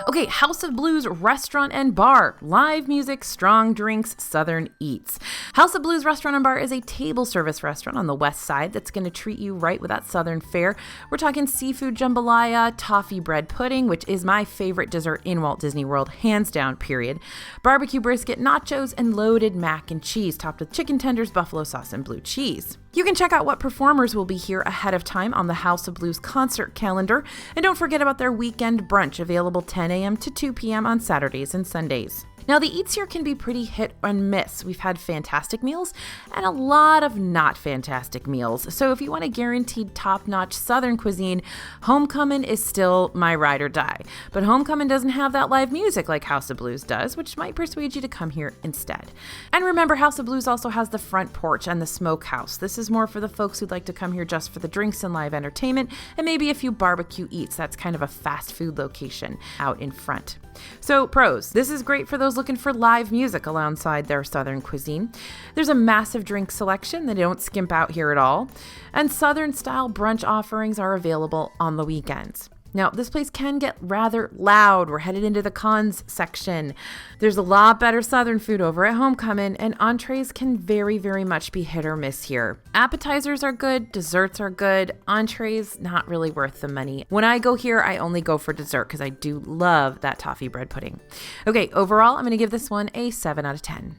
Okay, House of Blues Restaurant and Bar. Live music, strong drinks, Southern eats. House of Blues Restaurant and Bar is a table service restaurant on the west side that's going to treat you right with that Southern fare. We're talking seafood jambalaya, toffee bread pudding, which is my favorite dessert in Walt Disney World, hands down, period. Barbecue brisket, nachos, and loaded mac and cheese topped with chicken tenders, buffalo sauce, and blue cheese. You can check out what performers will be here ahead of time on the House of Blues concert calendar, and don't forget about their weekend brunch available 10 a.m. to 2 p.m. on Saturdays and Sundays. Now, the eats here can be pretty hit and miss. We've had fantastic meals and a lot of not fantastic meals. So if you want a guaranteed top-notch Southern cuisine, Homecoming is still my ride or die. But Homecoming doesn't have that live music like House of Blues does, which might persuade you to come here instead. And remember, House of Blues also has the front porch and the smokehouse. This is more for the folks who'd like to come here just for the drinks and live entertainment and maybe a few barbecue eats. That's kind of a fast food location out in front. So pros, this is great for those looking for live music alongside their Southern cuisine. There's a massive drink selection. They don't skimp out here at all. And Southern style brunch offerings are available on the weekends. Now, this place can get rather loud. We're headed into the cons section. There's a lot better Southern food over at Homecoming, and entrees can very, very much be hit or miss here. Appetizers are good, desserts are good, entrees not really worth the money. When I go here, I only go for dessert because I do love that toffee bread pudding. Okay, overall, I'm going to give this one a 7 out of 10.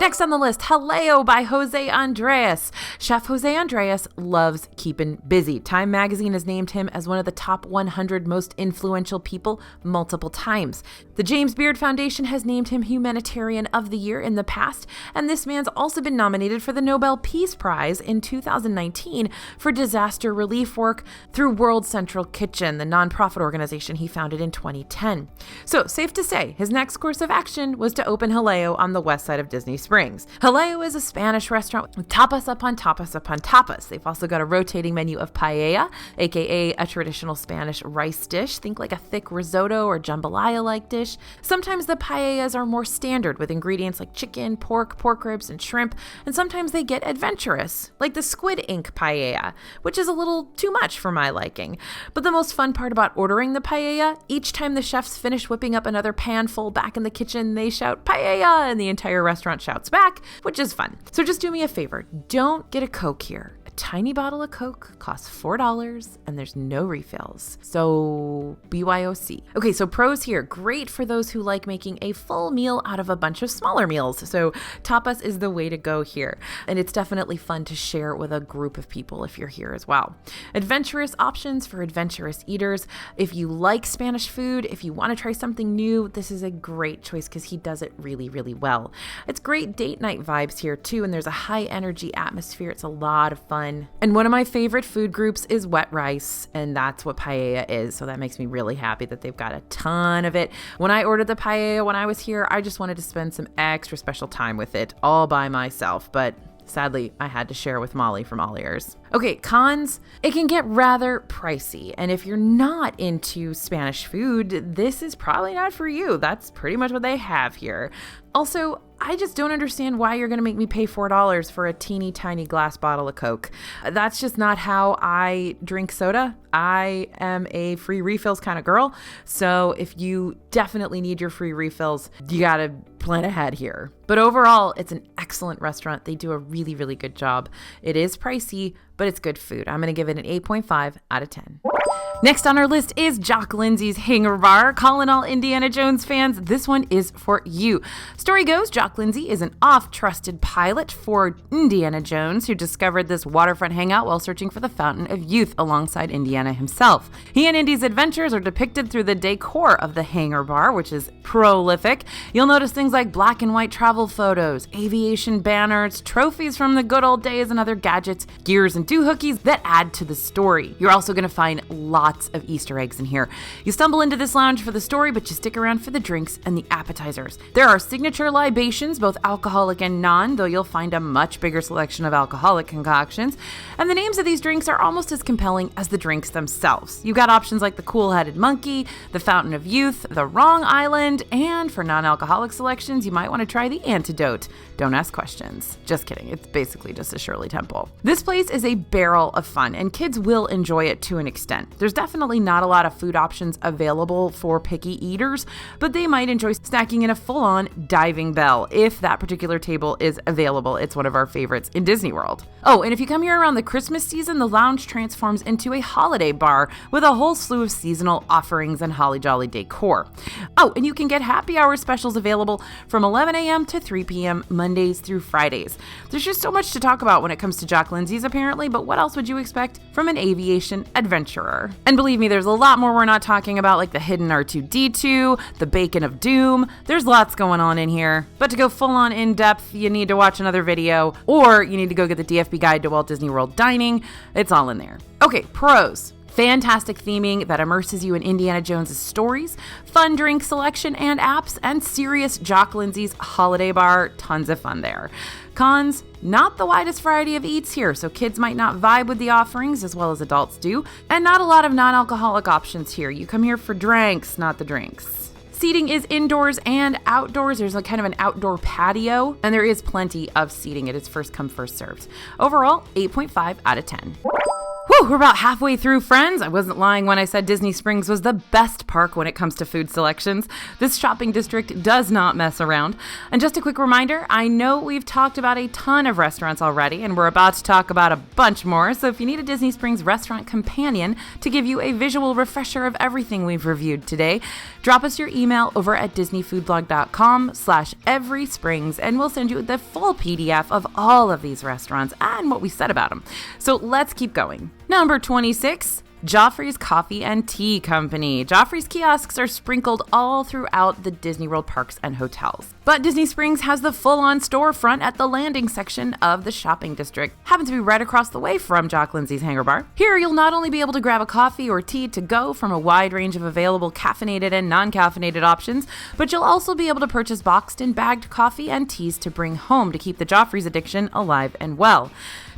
Next on the list, Haleo by Jose Andres. Chef Jose Andres loves keeping busy. Time magazine has named him as one of the top 100 most influential people multiple times. The James Beard Foundation has named him Humanitarian of the Year in the past, and this man's also been nominated for the Nobel Peace Prize in 2019 for disaster relief work through World Central Kitchen, the nonprofit organization he founded in 2010. So, safe to say, his next course of action was to open Haleo on the west side of Disney Springs. Haleo is a Spanish restaurant with tapas upon tapas upon tapas. They've also got a rotating menu of paella, aka a traditional Spanish rice dish. Think like a thick risotto or jambalaya-like dish. Sometimes the paellas are more standard with ingredients like chicken, pork ribs, and shrimp, and sometimes they get adventurous, like the squid ink paella, which is a little too much for my liking. But the most fun part about ordering the paella, each time the chefs finish whipping up another pan full back in the kitchen, they shout paella, and the entire restaurant shouts back, which is fun. So just do me a favor, don't get a Coke here. A tiny bottle of Coke costs $4 and there's no refills. So BYOC. Okay, so pros here, great for those who like making a full meal out of a bunch of smaller meals. So tapas is the way to go here. And it's definitely fun to share with a group of people if you're here as well. Adventurous options for adventurous eaters. If you like Spanish food, if you want to try something new, this is a great choice because he does it really, really well. It's great date night vibes here too, and there's a high energy atmosphere. It's a lot of fun. fun. And one of my favorite food groups is wet rice, and that's what paella is. So that makes me really happy that they've got a ton of it. When I ordered the paella when I was here, I just wanted to spend some extra special time with it all by myself, but sadly, I had to share with Molly from All Ears. Okay, cons. It can get rather pricey, and if you're not into Spanish food, this is probably not for you. That's pretty much what they have here. Also, I just don't understand why you're going to make me pay $4 for a teeny tiny glass bottle of Coke. That's just not how I drink soda. I am a free refills kind of girl. So if you definitely need your free refills, you got to plan ahead here. But overall, it's an excellent restaurant. They do a really, really good job. It is pricey, but it's good food. I'm going to give it an 8.5 out of 10. Next on our list is Jock Lindsay's Hangar Bar. Calling all Indiana Jones fans, this one is for you. Story goes, Jock Lindsay is an oft-trusted pilot for Indiana Jones who discovered this waterfront hangout while searching for the Fountain of Youth alongside Indiana himself. He and Indy's adventures are depicted through the decor of the Hangar Bar, which is prolific. You'll notice things like black and white travel photos, aviation banners, trophies from the good old days, and other gadgets, gears, and doohickeys that add to the story. You're also going to find lots of Easter eggs in here. You stumble into this lounge for the story, but you stick around for the drinks and the appetizers. There are signature libations, both alcoholic and non, though you'll find a much bigger selection of alcoholic concoctions. And the names of these drinks are almost as compelling as the drinks themselves. You've got options like the Cool-Headed Monkey, the Fountain of Youth, the Wrong Island, and for non-alcoholic selections, you might want to try the Antidote. Don't ask questions. Just kidding. It's basically just a Shirley Temple. This place is a barrel of fun, and kids will enjoy it to an extent. There's definitely not a lot of food options available for picky eaters, but they might enjoy snacking in a full-on diving bell if that particular table is available. It's one of our favorites in Disney World. Oh, and if you come here around the Christmas season, the lounge transforms into a holiday bar with a whole slew of seasonal offerings and holly jolly decor. Oh, and you can get happy hour specials available from 11 a.m. to 3 p.m. Mondays through Fridays. There's just so much to talk about when it comes to Jock Lindsay's apparently, but what else would you expect from an aviation adventurer? And believe me, there's a lot more we're not talking about, like the hidden R2-D2, the bacon of doom. There's lots going on in here. But to go full on in depth, you need to watch another video, or you need to go get the DFB Guide to Walt Disney World Dining. It's all in there. Okay, pros. Fantastic theming that immerses you in Indiana Jones' stories, fun drink selection and apps, and serious Jock Lindsay's holiday bar. Tons of fun there. Cons, not the widest variety of eats here, so kids might not vibe with the offerings as well as adults do, and not a lot of non-alcoholic options here. You come here for drinks, not the drinks. Seating is indoors and outdoors. There's a kind of an outdoor patio, and there is plenty of seating. It is first come, first served. Overall, 8.5 out of 10. Whew, we're about halfway through, friends. I wasn't lying when I said Disney Springs was the best park when it comes to food selections. This shopping district does not mess around. And just a quick reminder, I know we've talked about a ton of restaurants already, and we're about to talk about a bunch more. So if you need a Disney Springs restaurant companion to give you a visual refresher of everything we've reviewed today, drop us your email over at disneyfoodblog.com/everysprings, and we'll send you the full PDF of all of these restaurants and what we said about them. So let's keep going. Number 26, Joffreys Coffee and Tea Company. Joffreys kiosks are sprinkled all throughout the Disney World parks and hotels. But Disney Springs has the full-on storefront at the landing section of the shopping district. Happens to be right across the way from Jock Lindsay's Hangar Bar. Here, you'll not only be able to grab a coffee or tea to go from a wide range of available caffeinated and non-caffeinated options, but you'll also be able to purchase boxed and bagged coffee and teas to bring home to keep the Joffreys addiction alive and well.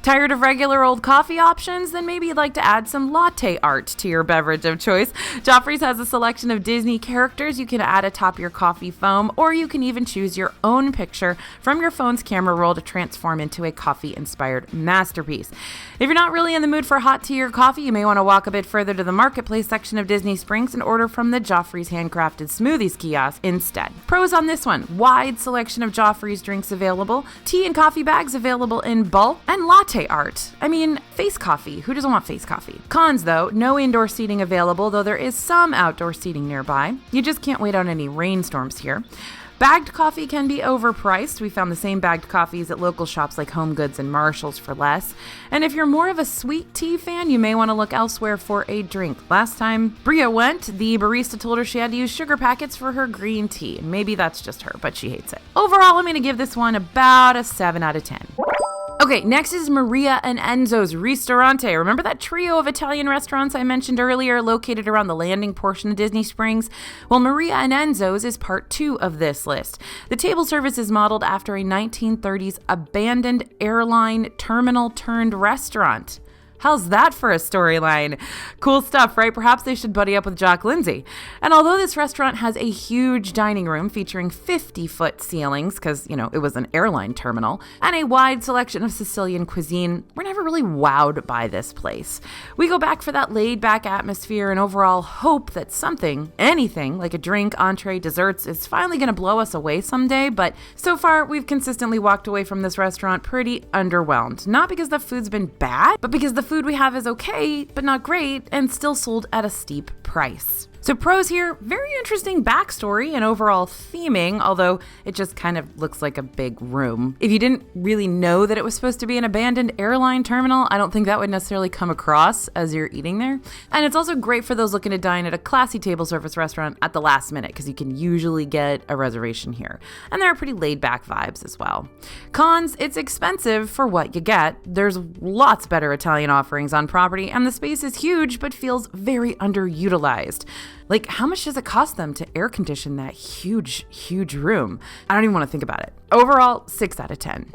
Tired of regular old coffee options? Then maybe you'd like to add some latte art to your beverage of choice. Joffrey's has a selection of Disney characters you can add atop your coffee foam, or you can even choose your own picture from your phone's camera roll to transform into a coffee-inspired masterpiece. If you're not really in the mood for hot tea or coffee, you may want to walk a bit further to the marketplace section of Disney Springs and order from the Joffrey's handcrafted smoothies kiosk instead. Pros on this one: wide selection of Joffrey's drinks available, tea and coffee bags available in bulk, and latte art. I mean, face coffee. Who doesn't want face coffee? Cons though, no indoor seating available, though there is some outdoor seating nearby. You just can't wait on any rainstorms here. Bagged coffee can be overpriced. We found the same bagged coffees at local shops like Home Goods and Marshall's for less. And if you're more of a sweet tea fan, you may want to look elsewhere for a drink. Last time Bria went, the barista told her she had to use sugar packets for her green tea. Maybe that's just her, but she hates it. Overall, I'm going to give this one about a 7 out of 10. Okay, next is Maria and Enzo's Ristorante. Remember that trio of Italian restaurants I mentioned earlier located around the landing portion of Disney Springs? Well, Maria and Enzo's is part 2 of this list. The table service is modeled after a 1930s abandoned airline terminal turned restaurant. How's that for a storyline? Cool stuff, right? Perhaps they should buddy up with Jock Lindsay. And although this restaurant has a huge dining room featuring 50-foot ceilings, because, it was an airline terminal, and a wide selection of Sicilian cuisine, we're never really wowed by this place. We go back for that laid-back atmosphere and overall hope that something, anything, like a drink, entree, desserts, is finally going to blow us away someday, but so far, we've consistently walked away from this restaurant pretty underwhelmed. Not because the food's been bad, but because the food we have is okay, but not great, and still sold at a steep price. So pros here, very interesting backstory and overall theming, although it just kind of looks like a big room. If you didn't really know that it was supposed to be an abandoned airline terminal, I don't think that would necessarily come across as you're eating there. And it's also great for those looking to dine at a classy table service restaurant at the last minute, because you can usually get a reservation here. And there are pretty laid back vibes as well. Cons, it's expensive for what you get. There's lots better Italian offerings on property, and the space is huge, but feels very underutilized. Like, how much does it cost them to air condition that huge room? I don't even want to think about it. Overall, 6 out of 10.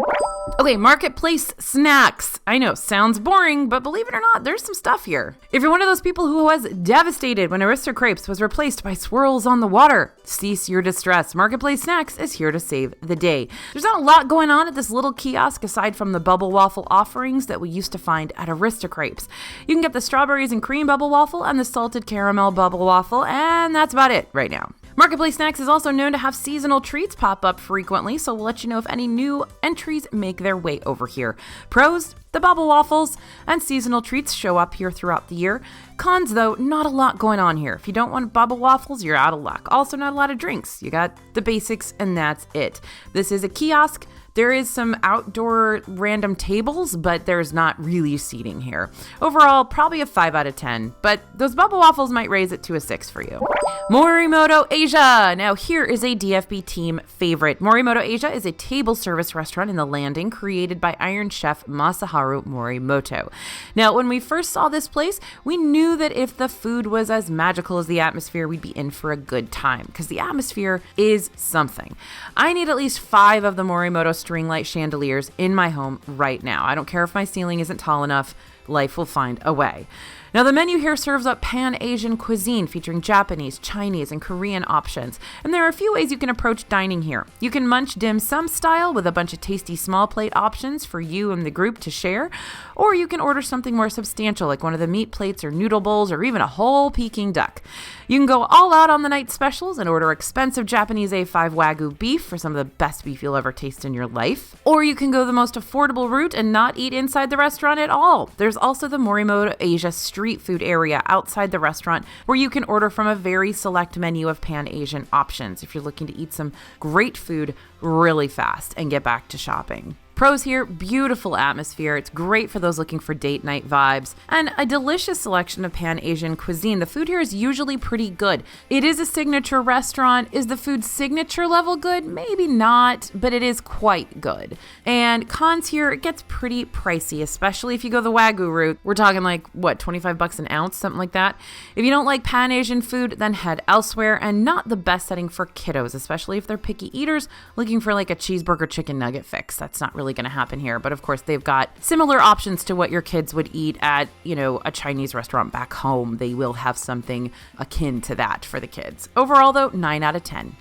Okay, marketplace snacks. I know, sounds boring, but believe it or not, there's some stuff here. If you're one of those people who was devastated when Aristo Crepes was replaced by Swirls on the water, cease your distress. Marketplace Snacks is here to save the day. There's not a lot going on at this little kiosk aside from the bubble waffle offerings that we used to find at Aristo Crepes. You can get the strawberries and cream bubble waffle and the salted caramel bubble waffle, and that's about it right now. Marketplace Snacks is also known to have seasonal treats pop up frequently, so we'll let you know if any new entries make their way over here. Pros, the bubble waffles and seasonal treats show up here throughout the year. Cons, though, not a lot going on here. If you don't want bubble waffles, you're out of luck. Also, not a lot of drinks. You got the basics, and that's it. This is a kiosk. There is some outdoor random tables, but there's not really seating here. Overall, probably a 5 out of 10, but those bubble waffles might raise it to a 6 for you. Morimoto Asia. Now here is a DFB team favorite. Morimoto Asia is a table service restaurant in the Landing created by Iron Chef Masaharu Morimoto. Now, when we first saw this place, we knew that if the food was as magical as the atmosphere, we'd be in for a good time, because the atmosphere is something. I need at least 5 of the Morimoto string light chandeliers in my home right now. I don't care if my ceiling isn't tall enough, life will find a way. Now, the menu here serves up Pan-Asian cuisine featuring Japanese, Chinese, and Korean options. And there are a few ways you can approach dining here. You can munch dim sum style with a bunch of tasty small plate options for you and the group to share. Or you can order something more substantial like one of the meat plates or noodle bowls or even a whole Peking duck. You can go all out on the night specials and order expensive Japanese A5 Wagyu beef for some of the best beef you'll ever taste in your life. Or you can go the most affordable route and not eat inside the restaurant at all. There's also the Morimoto Asia street food area outside the restaurant where you can order from a very select menu of Pan-Asian options if you're looking to eat some great food really fast and get back to shopping. Pros here, beautiful atmosphere. It's great for those looking for date night vibes and a delicious selection of Pan-Asian cuisine. The food here is usually pretty good. It is a signature restaurant. Is the food signature level good? Maybe not, but it is quite good. And cons here, it gets pretty pricey, especially if you go the Wagyu route. We're talking like, what, 25 bucks an ounce, something like that. If you don't like Pan-Asian food, then head elsewhere, and not the best setting for kiddos, especially if they're picky eaters looking for like a cheeseburger chicken nugget fix. That's not really going to happen here, but of course they've got similar options to what your kids would eat at, a Chinese restaurant back home. They will have something akin to that for the kids. Overall though, 9 out of 10.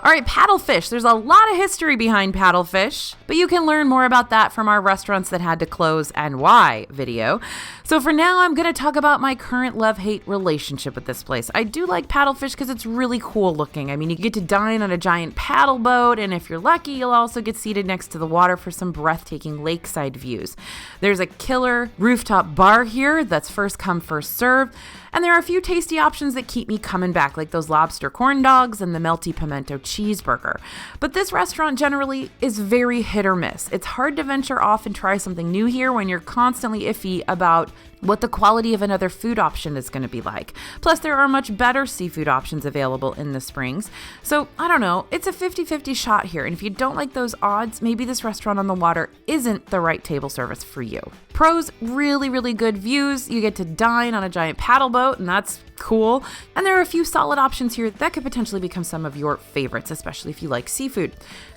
All right, Paddlefish. There's a lot of history behind Paddlefish, but you can learn more about that from our restaurants that had to close and why video. So for now, I'm going to talk about my current love-hate relationship with this place. I do like Paddlefish because it's really cool looking. I mean, you get to dine on a giant paddle boat, and if you're lucky, you'll also get seated next to the water for some breathtaking lakeside views. There's a killer rooftop bar here that's first come, first serve. And there are a few tasty options that keep me coming back, like those lobster corn dogs and the melty pimento cheeseburger. But this restaurant generally is very hit or miss. It's hard to venture off and try something new here when you're constantly iffy about what the quality of another food option is going to be like. Plus, there are much better seafood options available in the Springs. So, I don't know, it's a 50-50 shot here. And if you don't like those odds, maybe this restaurant restaurant on the water isn't the right table service for you. Pros, really, really good views. You get to dine on a giant paddle boat, and that's cool. And there are a few solid options here that could potentially become some of your favorites, especially if you like seafood.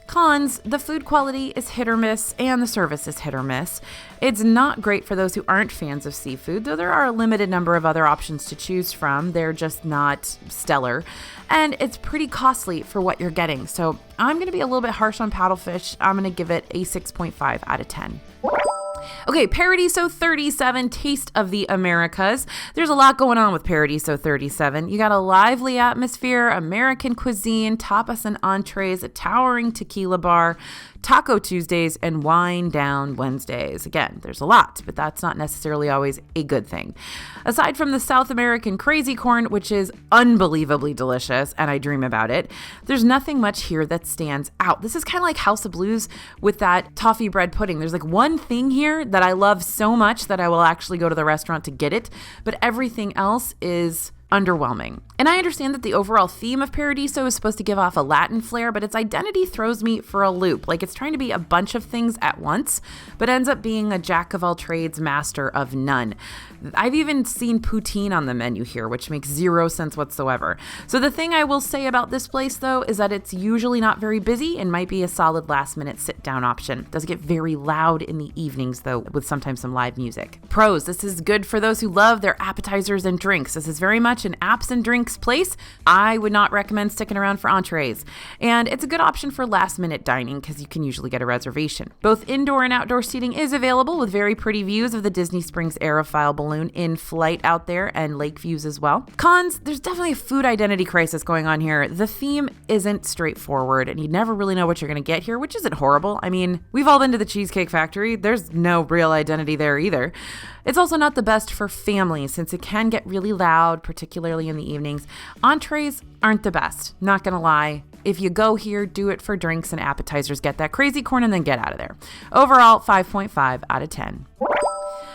Cons, the food quality is hit or miss, and the service is hit or miss. It's not great for those who aren't fans of seafood, though there are a limited number of other options to choose from. They're just not stellar. And it's pretty costly for what you're getting. So I'm going to be a little bit harsh on Paddlefish. I'm going to give it a 6.5 out of 10. Okay, Paradiso 37, Taste of the Americas. There's a lot going on with Paradiso 37. You got a lively atmosphere, American cuisine, tapas and entrees, a towering tequila bar, Taco Tuesdays, and Wine Down Wednesdays. Again, there's a lot, but that's not necessarily always a good thing. Aside from the South American crazy corn, which is unbelievably delicious, and I dream about it, there's nothing much here that stands out. This is kind of like House of Blues with that toffee bread pudding. There's like one thing here that I love so much that I will actually go to the restaurant to get it, but everything else is underwhelming. And I understand that the overall theme of Paradiso is supposed to give off a Latin flair, but its identity throws me for a loop. Like it's trying to be a bunch of things at once, but ends up being a jack of all trades, master of none. I've even seen poutine on the menu here, which makes zero sense whatsoever. So the thing I will say about this place, though, is that it's usually not very busy and might be a solid last-minute sit-down option. It does get very loud in the evenings, though, with sometimes some live music. Pros, this is good for those who love their appetizers and drinks. This is very much an apps and drinks place. I would not recommend sticking around for entrees. And it's a good option for last-minute dining because you can usually get a reservation. Both indoor and outdoor seating is available with very pretty views of the Disney Springs aerofoil balloon in flight out there and lake views as well. Cons, there's definitely a food identity crisis going on here. The theme isn't straightforward and you never really know what you're going to get here, which isn't horrible. I mean, we've all been to the Cheesecake Factory. There's no real identity there either. It's also not the best for families since it can get really loud, particularly in the evenings. Entrees aren't the best, not gonna lie. If you go here, do it for drinks and appetizers, get that crazy corn and then get out of there. Overall, 5.5 out of 10.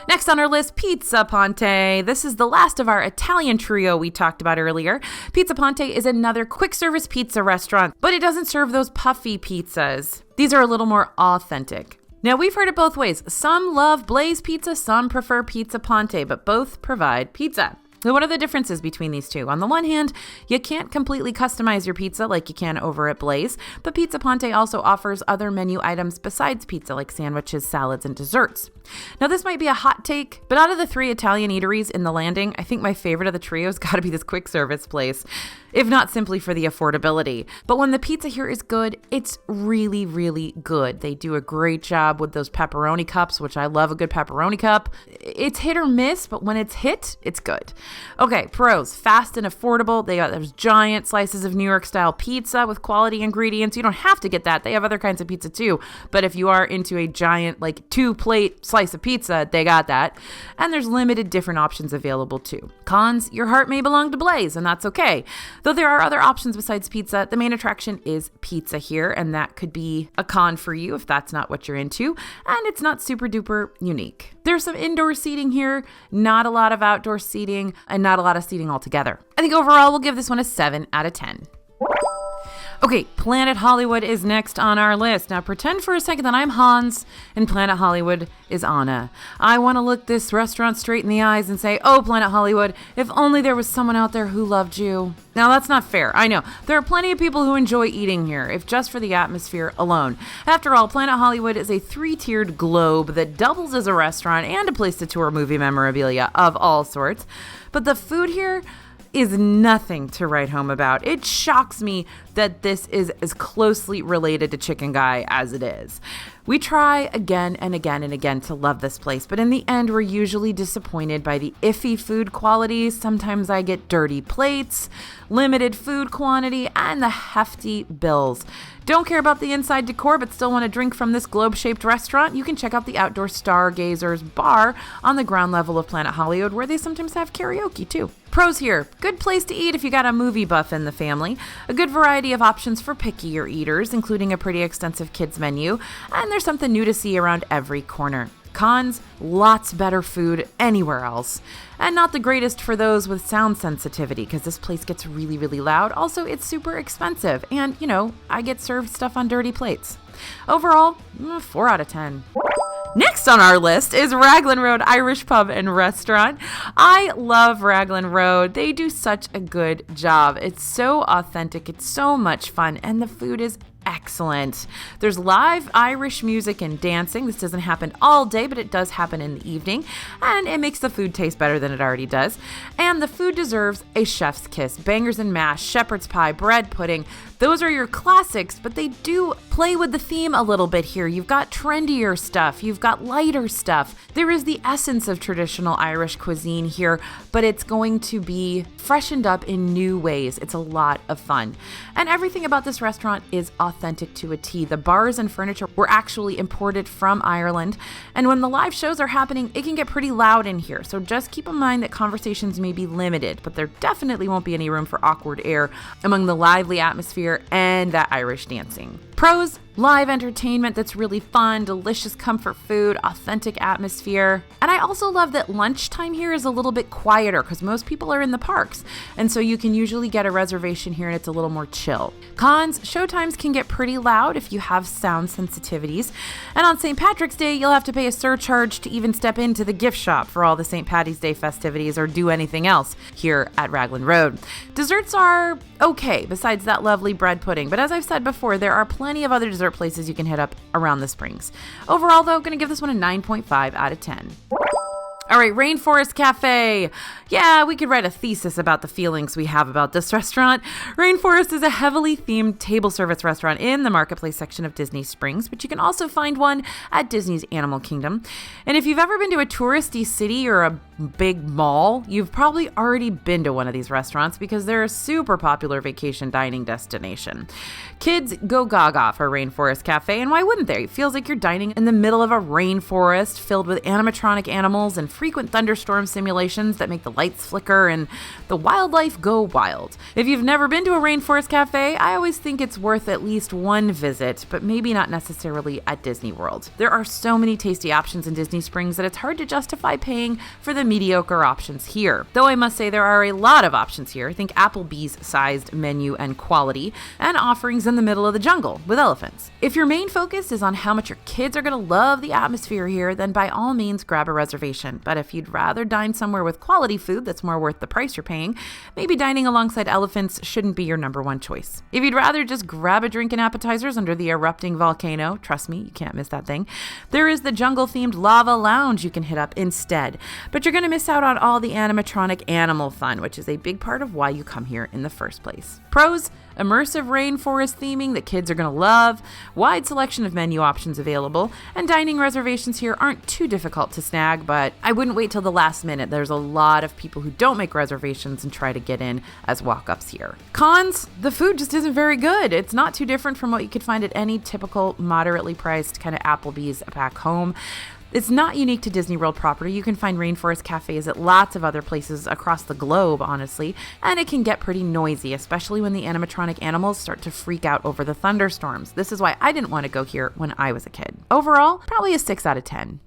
Next on our list, Pizza Ponte. This is the last of our Italian trio we talked about earlier. Pizza Ponte is another quick service pizza restaurant, but it doesn't serve those puffy pizzas. These are a little more authentic. Now, we've heard it both ways. Some love Blaze Pizza, some prefer Pizza Ponte, but both provide pizza. So what are the differences between these two? On the one hand, you can't completely customize your pizza like you can over at Blaze, but Pizza Ponte also offers other menu items besides pizza like sandwiches, salads, and desserts. Now this might be a hot take, but out of the 3 Italian eateries in the Landing, I think my favorite of the trio's gotta be this quick service place, if not simply for the affordability. But when the pizza here is good, it's really, really good. They do a great job with those pepperoni cups, which I love a good pepperoni cup. It's hit or miss, but when it's hit, it's good. Okay, pros, fast and affordable. They got those giant slices of New York style pizza with quality ingredients. You don't have to get that. They have other kinds of pizza too. But if you are into a giant, like 2-plate slice of pizza, they got that. And there's limited different options available too. Cons, your heart may belong to Blaze, and that's okay. Though there are other options besides pizza, the main attraction is pizza here, and that could be a con for you if that's not what you're into, and it's not super duper unique. There's some indoor seating here, not a lot of outdoor seating, and not a lot of seating altogether. I think overall we'll give this one a 7 out of 10. Okay, Planet Hollywood is next on our list. Now pretend for a second that I'm Hans and Planet Hollywood is Anna. I want to look this restaurant straight in the eyes and say, oh, Planet Hollywood, if only there was someone out there who loved you. Now that's not fair, I know. There are plenty of people who enjoy eating here, if just for the atmosphere alone. After all, Planet Hollywood is a 3-tiered globe that doubles as a restaurant and a place to tour movie memorabilia of all sorts. But the food here is nothing to write home about. It shocks me that this is as closely related to Chicken Guy as it is. We try again and again and again to love this place, but in the end, we're usually disappointed by the iffy food quality. Sometimes I get dirty plates, limited food quantity, and the hefty bills. Don't care about the inside decor, but still want to drink from this globe-shaped restaurant? You can check out the Outdoor Stargazers bar on the ground level of Planet Hollywood, where they sometimes have karaoke too. Pros here, good place to eat if you got a movie buff in the family, a good variety of options for pickier eaters, including a pretty extensive kids menu, and there's something new to see around every corner. Cons, lots better food anywhere else. And not the greatest for those with sound sensitivity, because this place gets really, really loud. Also, it's super expensive, and, I get served stuff on dirty plates. Overall, 4 out of 10. Next on our list is Raglan Road Irish Pub and Restaurant. I love Raglan Road. They do such a good job. It's so authentic. It's so much fun. And the food is excellent. There's live Irish music and dancing. This doesn't happen all day, but it does happen in the evening, and it makes the food taste better than it already does. And the food deserves a chef's kiss. Bangers and mash, shepherd's pie, bread pudding. Those are your classics, but they do play with the theme a little bit here. You've got trendier stuff. You've got lighter stuff. There is the essence of traditional Irish cuisine here, but it's going to be freshened up in new ways. It's a lot of fun. And everything about this restaurant is authentic to a T. The bars and furniture were actually imported from Ireland. And when the live shows are happening, it can get pretty loud in here. So just keep in mind that conversations may be limited, but there definitely won't be any room for awkward air among the lively atmosphere and that Irish dancing. Pros: live entertainment that's really fun, delicious comfort food, authentic atmosphere. And I also love that lunchtime here is a little bit quieter because most people are in the parks. And so you can usually get a reservation here and it's a little more chill. Cons: showtimes can get pretty loud if you have sound sensitivities. And on St. Patrick's Day, you'll have to pay a surcharge to even step into the gift shop for all the St. Patty's Day festivities or do anything else here at Raglan Road. Desserts are okay besides that lovely bread pudding. But as I've said before, there are plenty of other dessert places you can hit up around the Springs. Overall, though, going to give this one a 9.5 out of 10. All right, Rainforest Cafe. Yeah, we could write a thesis about the feelings we have about this restaurant. Rainforest is a heavily themed table service restaurant in the Marketplace section of Disney Springs, but you can also find one at Disney's Animal Kingdom. And if you've ever been to a touristy city or a big mall, you've probably already been to one of these restaurants because they're a super popular vacation dining destination. Kids go gaga for Rainforest Cafe, and why wouldn't they? It feels like you're dining in the middle of a rainforest filled with animatronic animals and frequent thunderstorm simulations that make the lights flicker and the wildlife go wild. If you've never been to a Rainforest Cafe, I always think it's worth at least one visit, but maybe not necessarily at Disney World. There are so many tasty options in Disney Springs that it's hard to justify paying for the mediocre options here. Though I must say there are a lot of options here. Think Applebee's sized menu and quality, and offerings in the middle of the jungle with elephants. If your main focus is on how much your kids are going to love the atmosphere here, then by all means grab a reservation. But if you'd rather dine somewhere with quality food that's more worth the price you're paying, maybe dining alongside elephants shouldn't be your number one choice. If you'd rather just grab a drink and appetizers under the erupting volcano, trust me, you can't miss that thing, there is the jungle-themed Lava Lounge you can hit up instead. But you're going to miss out on all the animatronic animal fun, which is a big part of why you come here in the first place. Pros: immersive rainforest theming that kids are going to love, wide selection of menu options available, and dining reservations here aren't too difficult to snag, but I wouldn't wait till the last minute. There's a lot of people who don't make reservations and try to get in as walk-ups here. Cons: the food just isn't very good. It's not too different from what you could find at any typical moderately priced kind of Applebee's back home. It's not unique to Disney World property. You can find Rainforest Cafes at lots of other places across the globe, honestly, and it can get pretty noisy, especially when the animatronic animals start to freak out over the thunderstorms. This is why I didn't want to go here when I was a kid. Overall, probably a 6 out of 10.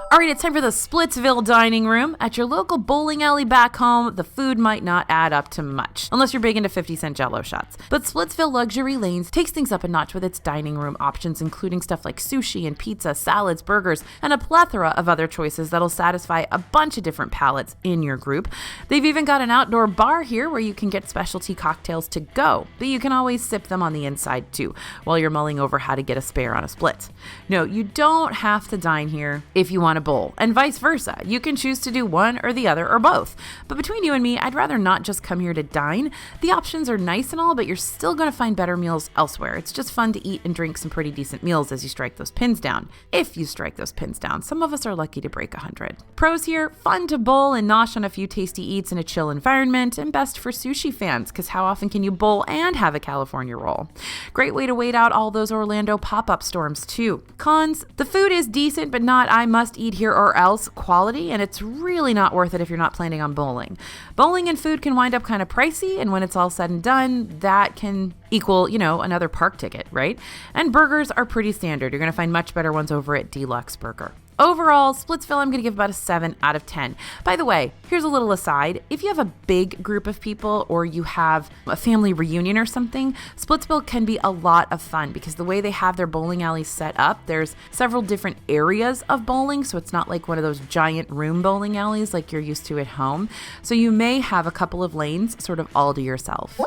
All right, it's time for the Splitsville dining room. At your local bowling alley back home, the food might not add up to much, unless you're big into 50-cent Jell-O shots. But Splitsville Luxury Lanes takes things up a notch with its dining room options, including stuff like sushi and pizza, salads, burgers, and a plethora of other choices that'll satisfy a bunch of different palates in your group. They've even got an outdoor bar here where you can get specialty cocktails to go, but you can always sip them on the inside too, while you're mulling over how to get a spare on a split. No, you don't have to dine here if you want a bowl, and vice versa. You can choose to do one or the other or both. But between you and me, I'd rather not just come here to dine. The options are nice and all, but you're still going to find better meals elsewhere. It's just fun to eat and drink some pretty decent meals as you strike those pins down. If you strike those pins down, some of us are lucky to break 100. Pros here: fun to bowl and nosh on a few tasty eats in a chill environment, and best for sushi fans, because how often can you bowl and have a California roll? Great way to wait out all those Orlando pop-up storms too. Cons: the food is decent, but not I must eat here or else quality, and it's really not worth it if you're not planning on bowling. Bowling and food can wind up kind of pricey, and when it's all said and done, that can equal, another park ticket, right? And burgers are pretty standard. You're going to find much better ones over at Deluxe Burger. Overall, Splitsville, I'm going to give about a 7 out of 10. By the way, here's a little aside. If you have a big group of people or you have a family reunion or something, Splitsville can be a lot of fun because the way they have their bowling alleys set up, there's several different areas of bowling, so it's not like one of those giant room bowling alleys like you're used to at home. So you may have a couple of lanes sort of all to yourself.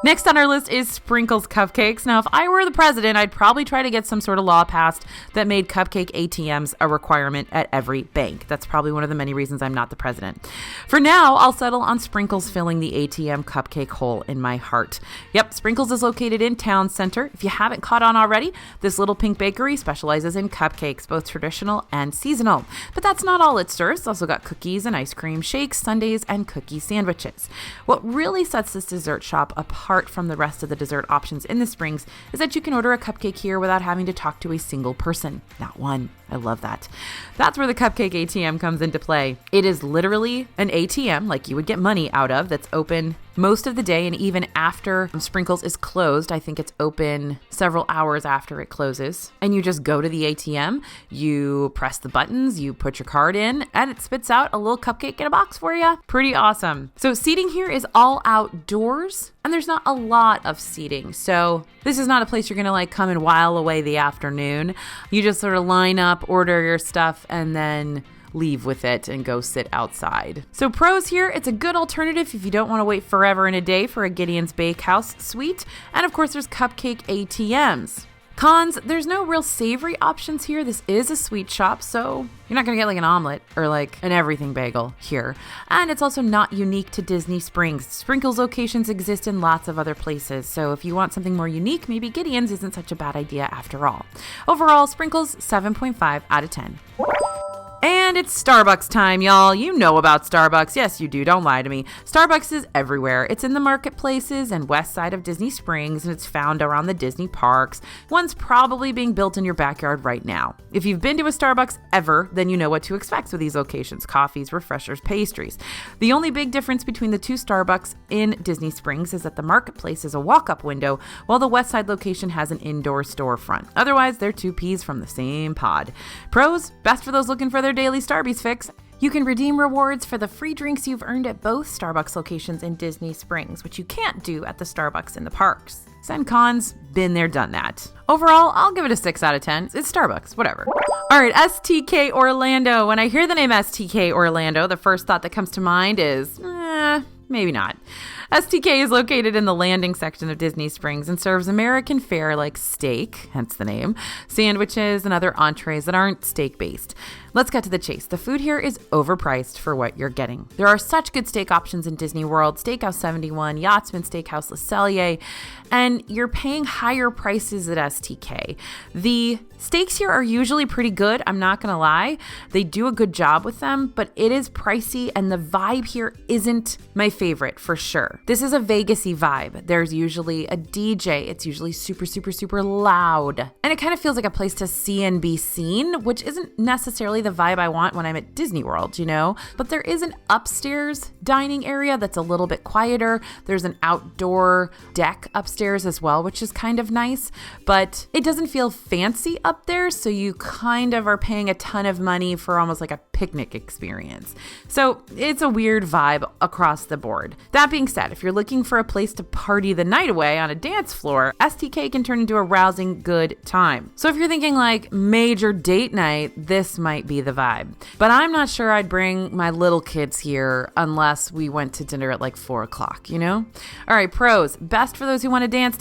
Next on our list is Sprinkles Cupcakes. Now, if I were the president, I'd probably try to get some sort of law passed that made cupcake ATMs a requirement at every bank. That's probably one of the many reasons I'm not the president. For now, I'll settle on Sprinkles filling the ATM cupcake hole in my heart. Yep, Sprinkles is located in Town Center. If you haven't caught on already, this little pink bakery specializes in cupcakes, both traditional and seasonal. But that's not all it serves. It's also got cookies and ice cream, shakes, sundaes, and cookie sandwiches. What really sets this dessert shop apart from the rest of the dessert options in the Springs is that you can order a cupcake here without having to talk to a single person. Not one. I love that. That's where the cupcake ATM comes into play. It is literally an ATM like you would get money out of that's open most of the day, and even after Sprinkles is closed, I think it's open several hours after it closes, and you just go to the ATM, you press the buttons, you put your card in, and it spits out a little cupcake in a box for you. Pretty awesome. So seating here is all outdoors, and there's not a lot of seating, so this is not a place you're gonna like come and while away the afternoon. You just sort of line up, order your stuff, and then leave with it and go sit outside. So pros here, it's a good alternative if you don't want to wait forever and a day for a Gideons Bakehouse suite. And of course, there's cupcake ATMs. Cons, there's no real savory options here. This is a sweet shop, so you're not going to get like an omelet or like an everything bagel here. And it's also not unique to Disney Springs. Sprinkles locations exist in lots of other places, so if you want something more unique, maybe Gideons isn't such a bad idea after all. Overall, Sprinkles, 7.5 out of 10. And it's Starbucks time, y'all. You know about Starbucks. Yes, you do. Don't lie to me. Starbucks is everywhere. It's in the marketplaces and west side of Disney Springs, and it's found around the Disney parks. One's probably being built in your backyard right now. If you've been to a Starbucks ever, then you know what to expect with these locations: coffees, refreshers, pastries. The only big difference between the two Starbucks in Disney Springs is that the marketplace is a walk-up window, while the west side location has an indoor storefront. Otherwise, they're two peas from the same pod. Pros, best for those looking for their daily Starbucks fix. You can redeem rewards for the free drinks you've earned at both Starbucks locations in Disney Springs, which you can't do at the Starbucks in the parks. And cons, been there, done that. Overall, I'll give it a 6 out of 10. It's Starbucks, whatever. All right, STK Orlando. When I hear the name STK Orlando, the first thought that comes to mind is, maybe not. STK is located in the landing section of Disney Springs and serves American fare like steak, hence the name, sandwiches, and other entrees that aren't steak-based. Let's get to the chase. The food here is overpriced for what you're getting. There are such good steak options in Disney World, Steakhouse 71, Yachtsman Steakhouse Le Cellier, and you're paying higher prices at STK. The steaks here are usually pretty good, I'm not gonna lie. They do a good job with them, but it is pricey, and the vibe here isn't my favorite for sure. This is a Vegas-y vibe. There's usually a DJ. It's usually super, super, super loud. And it kind of feels like a place to see and be seen, which isn't necessarily the vibe I want when I'm at Disney World, you know? But there is an upstairs dining area that's a little bit quieter. There's an outdoor deck upstairs as well, which is kind of nice, but it doesn't feel fancy up there, so you kind of are paying a ton of money for almost like a picnic experience. So it's a weird vibe across the board. That being said, if you're looking for a place to party the night away on a dance floor, STK can turn into a rousing good time. So if you're thinking like major date night, this might be the vibe. But I'm not sure I'd bring my little kids here unless we went to dinner at like 4 o'clock, you know? All right, pros. Best for those who want to dance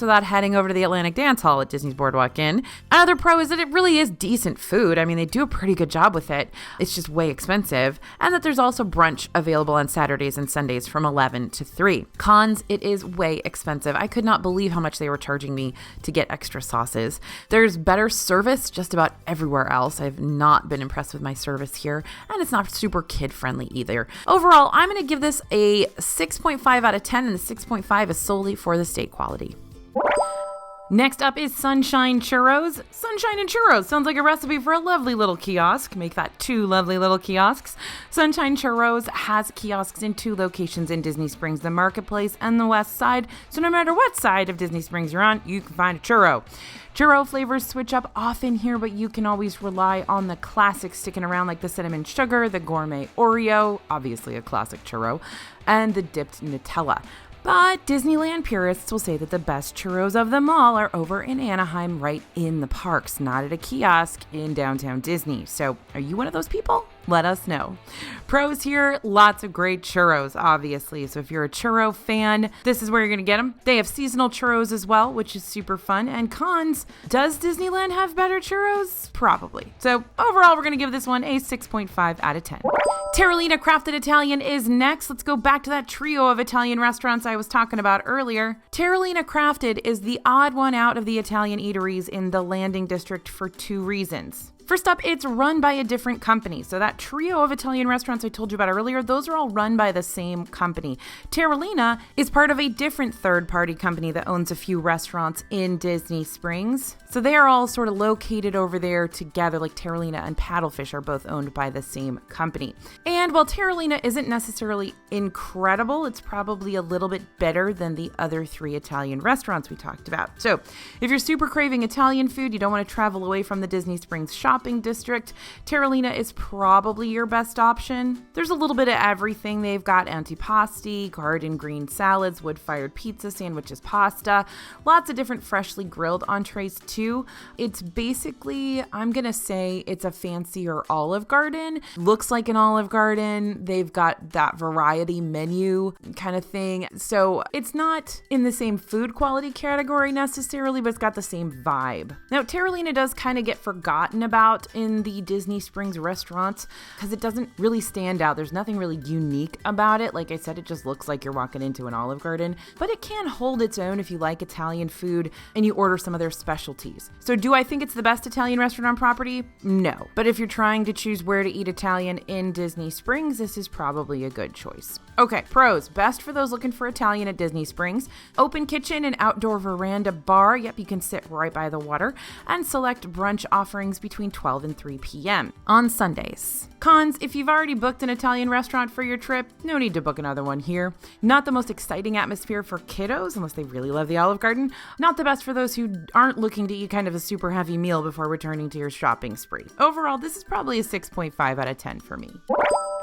without heading over to the Atlantic Dance Hall at Disney's Boardwalk Inn. Another pro is that it really is decent food. I mean, they do a pretty good job with it. It's just way expensive. And that there's also brunch available on Saturdays and Sundays from 11 to 3. Cons, it is way expensive. I could not believe how much they were charging me to get extra sauces. There's better service just about everywhere else. I've not been impressed with my service here, and it's not super kid-friendly either. Overall, I'm going to give this a 6.5 out of 10, and the 6.5 is solely for the steak quality. Next up is Sunshine Churros. Sunshine and Churros sounds like a recipe for a lovely little kiosk. Make that 2 lovely little kiosks. Sunshine Churros has kiosks in 2 locations in Disney Springs, the Marketplace and the West Side. So no matter what side of Disney Springs you're on, you can find a churro. Churro flavors switch up often here, but you can always rely on the classics sticking around like the cinnamon sugar, the gourmet Oreo, obviously a classic churro, and the dipped Nutella. But Disneyland purists will say that the best churros of them all are over in Anaheim, right in the parks, not at a kiosk in downtown Disney. So are you one of those people? Let us know. Pros here, lots of great churros, obviously. So if you're a churro fan, this is where you're going to get them. They have seasonal churros as well, which is super fun. And cons, does Disneyland have better churros? Probably. So overall, we're going to give this one a 6.5 out of 10. Terralina Crafted Italian is next. Let's go back to that trio of Italian restaurants I was talking about earlier. Terralina Crafted is the odd one out of the Italian eateries in the Landing District for 2 reasons. First up, it's run by a different company. So that trio of Italian restaurants I told you about earlier, those are all run by the same company. Terralina is part of a different third-party company that owns a few restaurants in Disney Springs. So they are all sort of located over there together, like Terralina and Paddlefish are both owned by the same company. And while Terralina isn't necessarily incredible, it's probably a little bit better than the other 3 Italian restaurants we talked about. So if you're super craving Italian food, you don't want to travel away from the Disney Springs shopping district, Terralina is probably your best option. There's a little bit of everything. They've got antipasti, garden green salads, wood-fired pizza, sandwiches, pasta, lots of different freshly grilled entrees too. It's basically, I'm gonna say it's a fancier Olive Garden. Looks like an Olive Garden. They've got that variety menu kind of thing. So it's not in the same food quality category necessarily, but it's got the same vibe. Now, Terralina does kind of get forgotten about in the Disney Springs restaurants because it doesn't really stand out. There's nothing really unique about it. Like I said, it just looks like you're walking into an Olive Garden, but it can hold its own if you like Italian food and you order some of their specialties. So do I think it's the best Italian restaurant on property? No. But if you're trying to choose where to eat Italian in Disney Springs, this is probably a good choice. Okay, pros. Best for those looking for Italian at Disney Springs. Open kitchen and outdoor veranda bar. Yep, you can sit right by the water. And select brunch offerings between 12 and 3 p.m. on Sundays. Cons, if you've already booked an Italian restaurant for your trip, no need to book another one here. Not the most exciting atmosphere for kiddos, unless they really love the Olive Garden. Not the best for those who aren't looking to eat kind of a super heavy meal before returning to your shopping spree. Overall, this is probably a 6.5 out of 10 for me.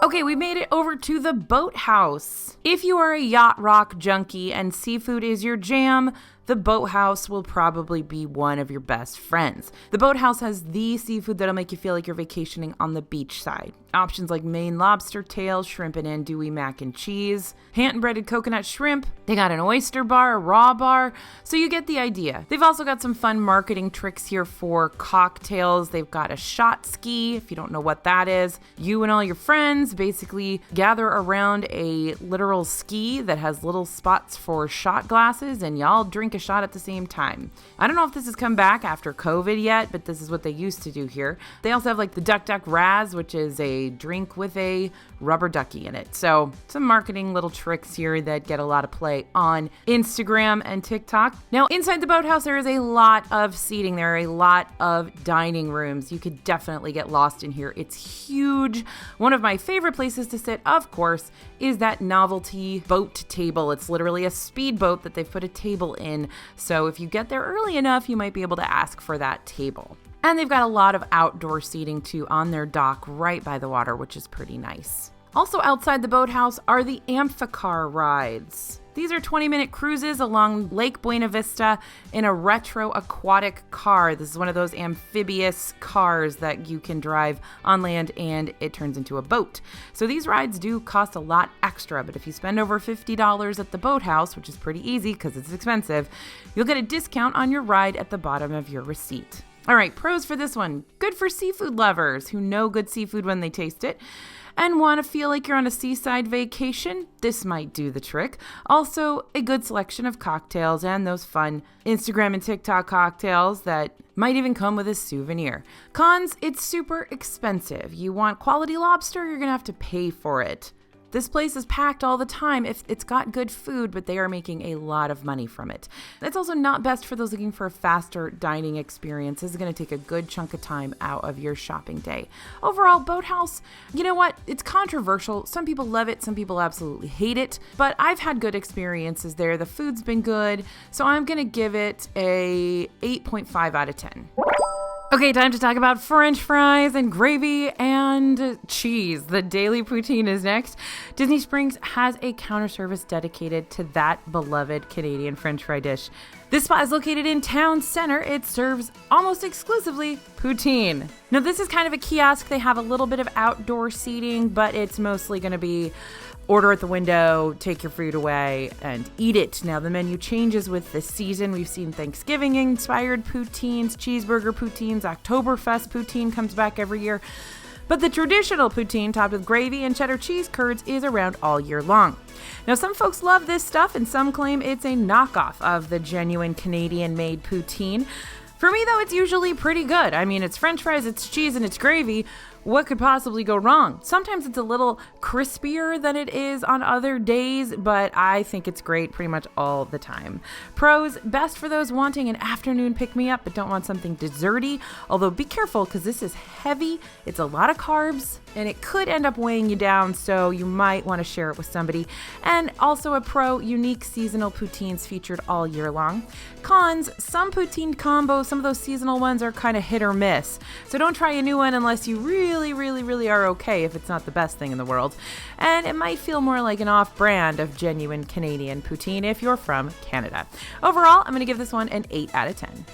Okay, we made it over to the Boathouse. If you are a yacht rock junkie and seafood is your jam, the Boathouse will probably be one of your best friends. The Boathouse has the seafood that'll make you feel like you're vacationing on the beach side. Options like Maine lobster tails, shrimp and andouille mac and cheese, hand-breaded coconut shrimp. They got an oyster bar, a raw bar, so you get the idea. They've also got some fun marketing tricks here for cocktails. They've got a shot ski, if you don't know what that is. You and all your friends basically gather around a literal ski that has little spots for shot glasses, and y'all drink a shot at the same time. I don't know if this has come back after COVID yet, but this is what they used to do here. They also have like the Duck Duck Raz, which is a drink with a rubber ducky in it. So some marketing little tricks here that get a lot of play on Instagram and TikTok. Now, inside the Boathouse, there is a lot of seating. There are a lot of dining rooms. You could definitely get lost in here. It's huge. One of my favorite places to sit, of course, is that novelty boat table. It's literally a speedboat that they've put a table in. So if you get there early enough, you might be able to ask for that table. And they've got a lot of outdoor seating too on their dock right by the water, which is pretty nice. Also outside the Boathouse are the Amphicar rides. These are 20-minute cruises along Lake Buena Vista in a retro aquatic car. This is one of those amphibious cars that you can drive on land and it turns into a boat. So these rides do cost a lot extra, but if you spend over $50 at the Boathouse, which is pretty easy because it's expensive, you'll get a discount on your ride at the bottom of your receipt. All right, pros for this one. Good for seafood lovers who know good seafood when they taste it and want to feel like you're on a seaside vacation. This might do the trick. Also, a good selection of cocktails and those fun Instagram and TikTok cocktails that might even come with a souvenir. Cons, it's super expensive. You want quality lobster, you're going to have to pay for it. This place is packed all the time. It's got good food, but they are making a lot of money from it. It's also not best for those looking for a faster dining experience. This is going to take a good chunk of time out of your shopping day. Overall, Boathouse, you know what? It's controversial. Some people love it. Some people absolutely hate it. But I've had good experiences there. The food's been good. So I'm going to give it a 8.5 out of 10. Okay, time to talk about French fries and gravy and cheese. The daily poutine is next. Disney Springs has a counter service dedicated to that beloved Canadian French fry dish. This spot is located in town center. It serves almost exclusively poutine. Now, this is kind of a kiosk. They have a little bit of outdoor seating, but it's mostly going to be order at the window, take your food away, and eat it. Now, the menu changes with the season. We've seen Thanksgiving-inspired poutines, cheeseburger poutines, Oktoberfest poutine comes back every year. But the traditional poutine topped with gravy and cheddar cheese curds is around all year long. Now, some folks love this stuff, and some claim it's a knockoff of the genuine Canadian-made poutine. For me, though, it's usually pretty good. I mean, it's French fries, it's cheese, and it's gravy. What could possibly go wrong? Sometimes it's a little crispier than it is on other days, but I think it's great pretty much all the time. Pros, best for those wanting an afternoon pick-me-up but don't want something desserty, although be careful because this is heavy, it's a lot of carbs, and it could end up weighing you down, so you might want to share it with somebody. And also a pro, unique seasonal poutines featured all year long. Cons, some poutine combos, some of those seasonal ones are kind of hit or miss, so don't try a new one unless you really are okay if it's not the best thing in the world. And it might feel more like an off-brand of genuine Canadian poutine if you're from Canada. Overall, I'm going to give this one an 8 out of 10.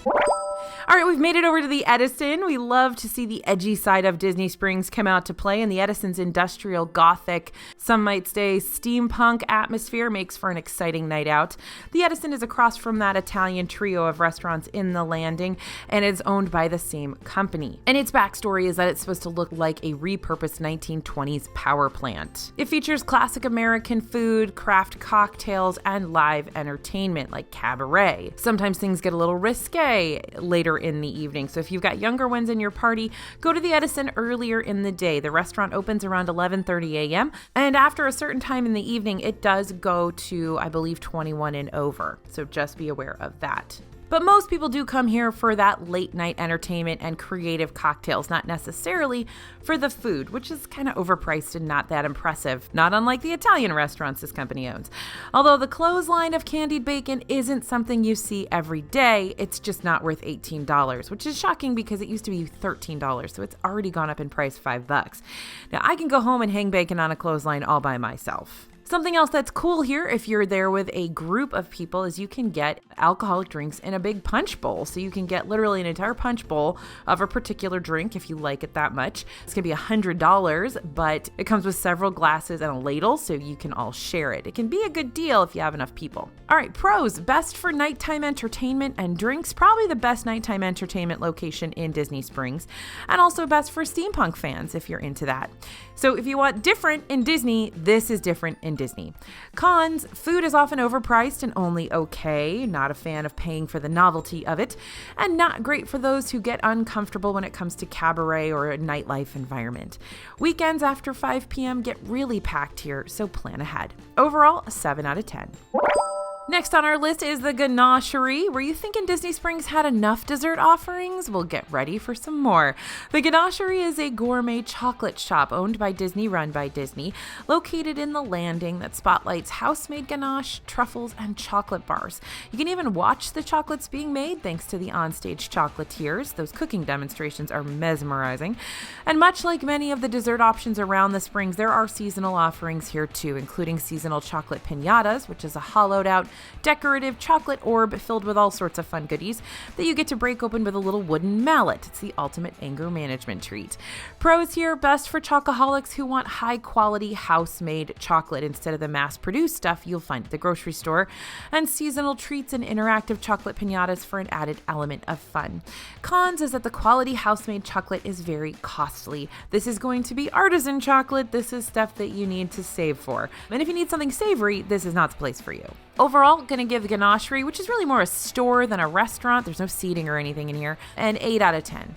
All right, we've made it over to the Edison. We love to see the edgy side of Disney Springs come out to play, and the Edison's industrial gothic, some might say steampunk atmosphere makes for an exciting night out. The Edison is across from that Italian trio of restaurants in the Landing, and it's owned by the same company. And its backstory is that it's supposed to look like a repurposed 1920s power plant. It features classic American food, craft cocktails, and live entertainment like cabaret. Sometimes things get a little risque later in the evening. So if you've got younger ones in your party, go to the Edison earlier in the day. The restaurant opens around 11:30 a.m. and after a certain time in the evening, it does go to, I believe, 21 and over. So just be aware of that. But most people do come here for that late night entertainment and creative cocktails, not necessarily for the food, which is kind of overpriced and not that impressive, not unlike the Italian restaurants this company owns. Although the clothesline of candied bacon isn't something you see every day, it's just not worth $18, which is shocking because it used to be $13, so it's already gone up in price $5. Now, I can go home and hang bacon on a clothesline all by myself. Something else that's cool here, if you're there with a group of people, is you can get alcoholic drinks in a big punch bowl. So you can get literally an entire punch bowl of a particular drink if you like it that much. It's going to be $100, but it comes with several glasses and a ladle, so you can all share it. It can be a good deal if you have enough people. All right, pros, best for nighttime entertainment and drinks, probably the best nighttime entertainment location in Disney Springs, and also best for steampunk fans if you're into that. So if you want different in Disney, this is different in Disney. Cons, food is often overpriced and only okay. Not a fan of paying for the novelty of it. And not great for those who get uncomfortable when it comes to cabaret or a nightlife environment. Weekends after 5 p.m. get really packed here, so plan ahead. Overall, a 7 out of 10. Next on our list is the Ganachery. Were you thinking Disney Springs had enough dessert offerings? Well, get ready for some more. The Ganachery is a gourmet chocolate shop owned by Disney, run by Disney, located in the Landing that spotlights house-made ganache, truffles, and chocolate bars. You can even watch the chocolates being made thanks to the onstage chocolatiers. Those cooking demonstrations are mesmerizing. And much like many of the dessert options around the Springs, there are seasonal offerings here too, including seasonal chocolate piñatas, which is a hollowed-out decorative chocolate orb filled with all sorts of fun goodies that you get to break open with a little wooden mallet. It's the ultimate anger management treat. Pros here, best for chocoholics who want high-quality house-made chocolate instead of the mass-produced stuff you'll find at the grocery store, and seasonal treats and interactive chocolate piñatas for an added element of fun. Cons is that the quality house-made chocolate is very costly. This is going to be artisan chocolate. This is stuff that you need to save for. And if you need something savory, this is not the place for you. Overall, going to give the Ganachery, which is really more a store than a restaurant, there's no seating or anything in here, an 8 out of 10.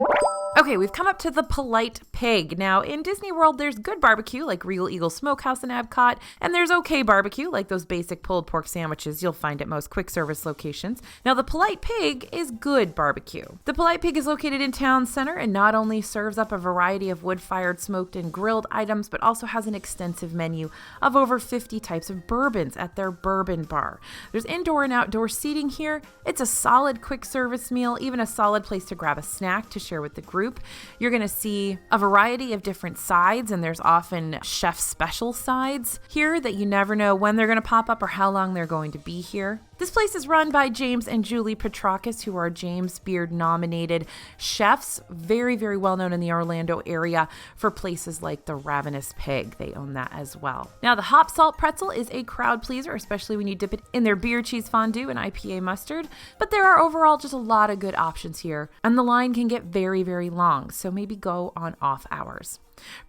Okay, we've come up to the polite Pig. Now, in Disney World, there's good barbecue like Regal Eagle Smokehouse in Epcot, and there's okay barbecue like those basic pulled pork sandwiches you'll find at most quick service locations. Now, the Polite Pig is good barbecue. The Polite Pig is located in Town Center and not only serves up a variety of wood-fired, smoked, and grilled items, but also has an extensive menu of over 50 types of bourbons at their bourbon bar. There's indoor and outdoor seating here. It's a solid quick service meal, even a solid place to grab a snack to share with the group. You're going to see a variety of different sides, and there's often chef special sides here that you never know when they're going to pop up or how long they're going to be here. This place is run by James and Julie Petrakis, who are James Beard nominated chefs, very, very well known in the Orlando area for places like the Ravenous Pig. They own that as well. Now, the Hop Salt Pretzel is a crowd pleaser, especially when you dip it in their beer cheese fondue and IPA mustard. But there are overall just a lot of good options here, and the line can get very, very long, so maybe go on off hours.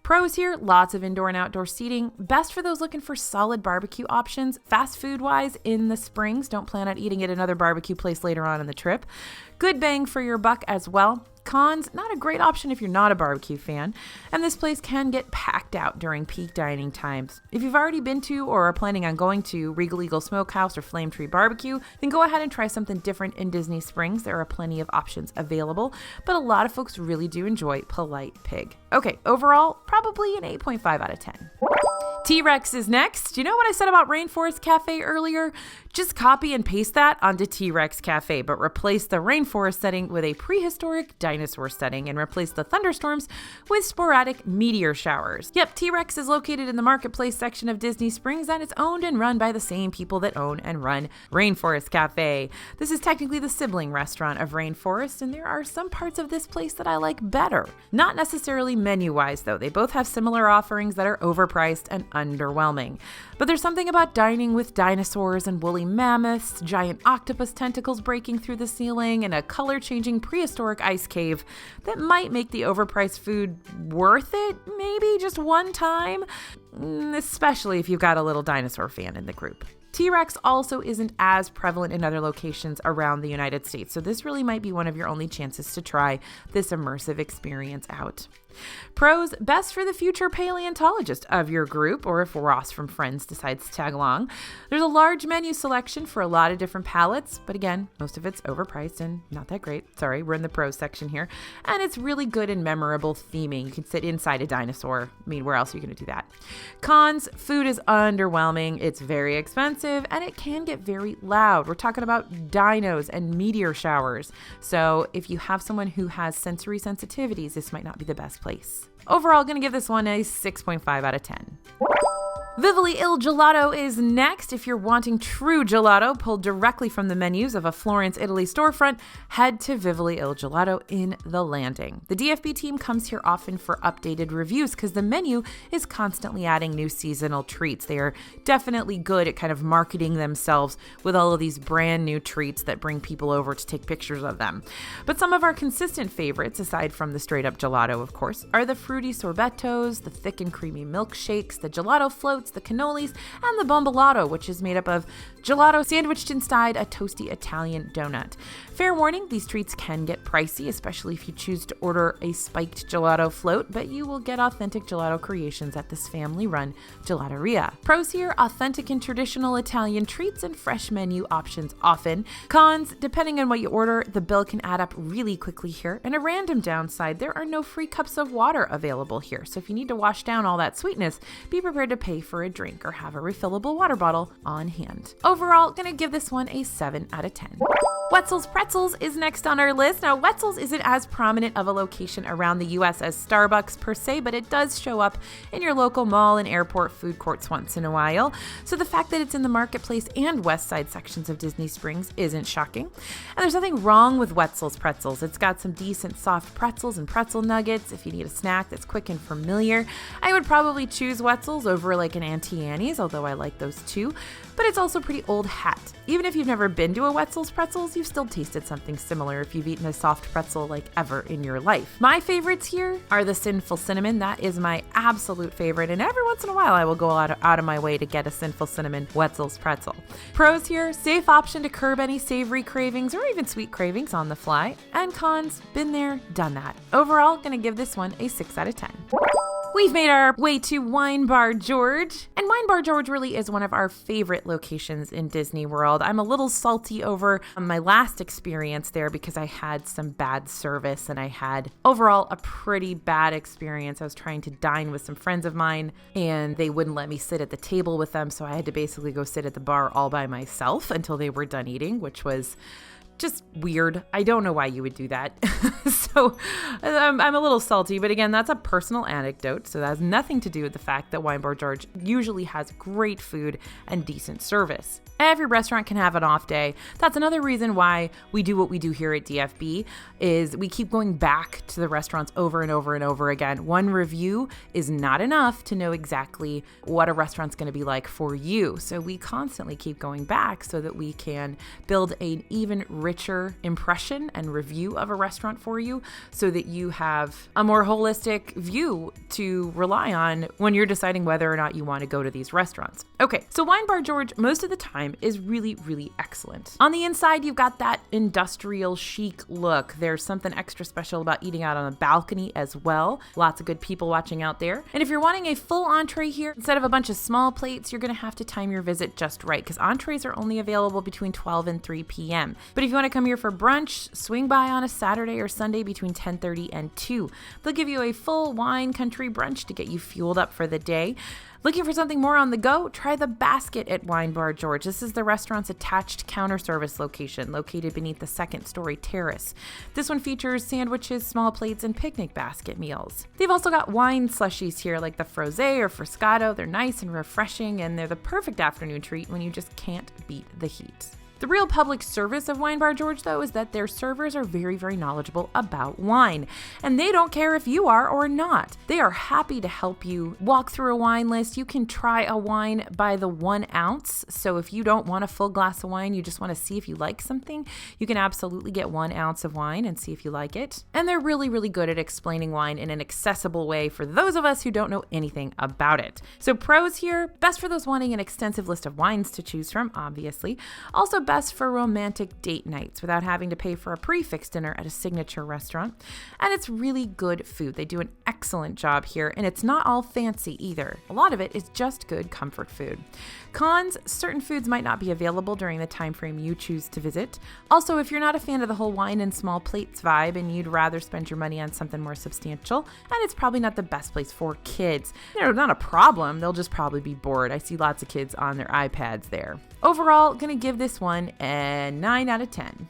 Pros here, lots of indoor and outdoor seating. Best for those looking for solid barbecue options. Fast food wise in the Springs. Don't plan on eating at another barbecue place later on in the trip. Good bang for your buck as well. Cons, not a great option if you're not a barbecue fan, and this place can get packed out during peak dining times. If you've already been to or are planning on going to Regal Eagle Smokehouse or Flame Tree Barbecue, then go ahead and try something different in Disney Springs. There are plenty of options available, but a lot of folks really do enjoy Polite Pig. Okay, overall, probably an 8.5 out of 10. T-Rex is next. You know what I said about Rainforest Cafe earlier? Just copy and paste that onto T-Rex Cafe, but replace the rainforest setting with a prehistoric dinosaur setting and replace the thunderstorms with sporadic meteor showers. Yep, T-Rex is located in the Marketplace section of Disney Springs, and it's owned and run by the same people that own and run Rainforest Cafe. This is technically the sibling restaurant of Rainforest, and there are some parts of this place that I like better. Not necessarily menu-wise, though. They both have similar offerings that are overpriced and underwhelming. But there's something about dining with dinosaurs and woolly mammoths, giant octopus tentacles breaking through the ceiling, and a color-changing prehistoric ice cave that might make the overpriced food worth it, maybe just one time, especially if you've got a little dinosaur fan in the group. T-Rex also isn't as prevalent in other locations around the United States, so this really might be one of your only chances to try this immersive experience out. Pros, best for the future paleontologist of your group, or if Ross from Friends decides to tag along. There's a large menu selection for a lot of different palettes, but again, most of it's overpriced and not that great. Sorry, we're in the pros section here. And it's really good and memorable theming. You can sit inside a dinosaur. I mean, where else are you going to do that? Cons, food is underwhelming, it's very expensive, and it can get very loud. We're talking about dinos and meteor showers. So if you have someone who has sensory sensitivities, this might not be the best place. Overall, going to give this one a 6.5 out of 10. Vivoli Il Gelato is next. If you're wanting true gelato pulled directly from the menus of a Florence, Italy storefront, head to Vivoli Il Gelato in the Landing. The DFB team comes here often for updated reviews because the menu is constantly adding new seasonal treats. They are definitely good at kind of marketing themselves with all of these brand new treats that bring people over to take pictures of them. But some of our consistent favorites, aside from the straight up gelato, of course, are the fruity sorbettos, the thick and creamy milkshakes, the gelato floats, the cannolis, and the bombellato, which is made up of gelato sandwiched inside a toasty Italian donut. Fair warning, these treats can get pricey, especially if you choose to order a spiked gelato float, but you will get authentic gelato creations at this family-run gelateria. Pros here, authentic and traditional Italian treats and fresh menu options often. Cons, depending on what you order, the bill can add up really quickly here. And a random downside, there are no free cups of water available here, so if you need to wash down all that sweetness, be prepared to pay for a drink or have a refillable water bottle on hand. Overall, gonna give this one a 7 out of 10. Wetzel's Pretzels is next on our list. Now, Wetzel's isn't as prominent of a location around the US as Starbucks per se, but it does show up in your local mall and airport food courts once in a while. So the fact that it's in the Marketplace and West Side sections of Disney Springs isn't shocking. And there's nothing wrong with Wetzel's Pretzels. It's got some decent soft pretzels and pretzel nuggets if you need a snack that's quick and familiar. I would probably choose Wetzel's over like an Auntie Annie's, although I like those too, but it's also pretty old hat. Even if you've never been to a Wetzel's Pretzels, you've still tasted something similar if you've eaten a soft pretzel like ever in your life. My favorites here are the Sinful Cinnamon. That is my absolute favorite, and every once in a while I will go out of my way to get a Sinful Cinnamon Wetzel's Pretzel. Pros here, safe option to curb any savory cravings or even sweet cravings on the fly. And cons, been there, done that. Overall, gonna give this one a 6 out of 10. We've made our way to Wine Bar George, and Wine Bar George really is one of our favorite locations in Disney World. I'm a little salty over my last experience there because I had some bad service and I had overall a pretty bad experience. I was trying to dine with some friends of mine and they wouldn't let me sit at the table with them, so I had to basically go sit at the bar all by myself until they were done eating, which was just weird. I don't know why you would do that. So I'm a little salty, but again, that's a personal anecdote. So that has nothing to do with the fact that Wine Bar George usually has great food and decent service. Every restaurant can have an off day. That's another reason why we do what we do here at DFB is we keep going back to the restaurants over and over and over again. One review is not enough to know exactly what a restaurant's going to be like for you. So we constantly keep going back so that we can build an even richer impression and review of a restaurant for you so that you have a more holistic view to rely on when you're deciding whether or not you want to go to these restaurants. Okay, so Wine Bar George, most of the time, is really, really excellent. On the inside, you've got that industrial chic look. There's something extra special about eating out on a balcony as well. Lots of good people watching out there. And if you're wanting a full entree here, instead of a bunch of small plates, you're going to have to time your visit just right because entrees are only available between 12 and 3 p.m. But if you want to come here for brunch, swing by on a Saturday or Sunday between 10:30 and 2. They'll give you a full wine country brunch to get you fueled up for the day. Looking for something more on the go? Try the Basket at Wine Bar George. This is the restaurant's attached counter service location located beneath the second-story terrace. This one features sandwiches, small plates, and picnic basket meals. They've also got wine slushies here like the Frosé or Froscato. They're nice and refreshing, and they're the perfect afternoon treat when you just can't beat the heat. The real public service of Wine Bar George, though, is that their servers are very, very knowledgeable about wine. And they don't care if you are or not. They are happy to help you walk through a wine list. You can try a wine by the 1 ounce. So if you don't want a full glass of wine, you just want to see if you like something, you can absolutely get 1 ounce of wine and see if you like it. And they're really, really good at explaining wine in an accessible way for those of us who don't know anything about it. So pros here, best for those wanting an extensive list of wines to choose from, obviously. Also best for romantic date nights without having to pay for a prix-fixe dinner at a signature restaurant. And it's really good food. They do an excellent job here, and it's not all fancy either. A lot of it is just good comfort food. Cons, certain foods might not be available during the time frame you choose to visit. Also, if you're not a fan of the whole wine and small plates vibe and you'd rather spend your money on something more substantial, and it's probably not the best place for kids. They're not a problem, they'll just probably be bored. I see lots of kids on their iPads there. Overall, gonna give this one a 9 out of 10.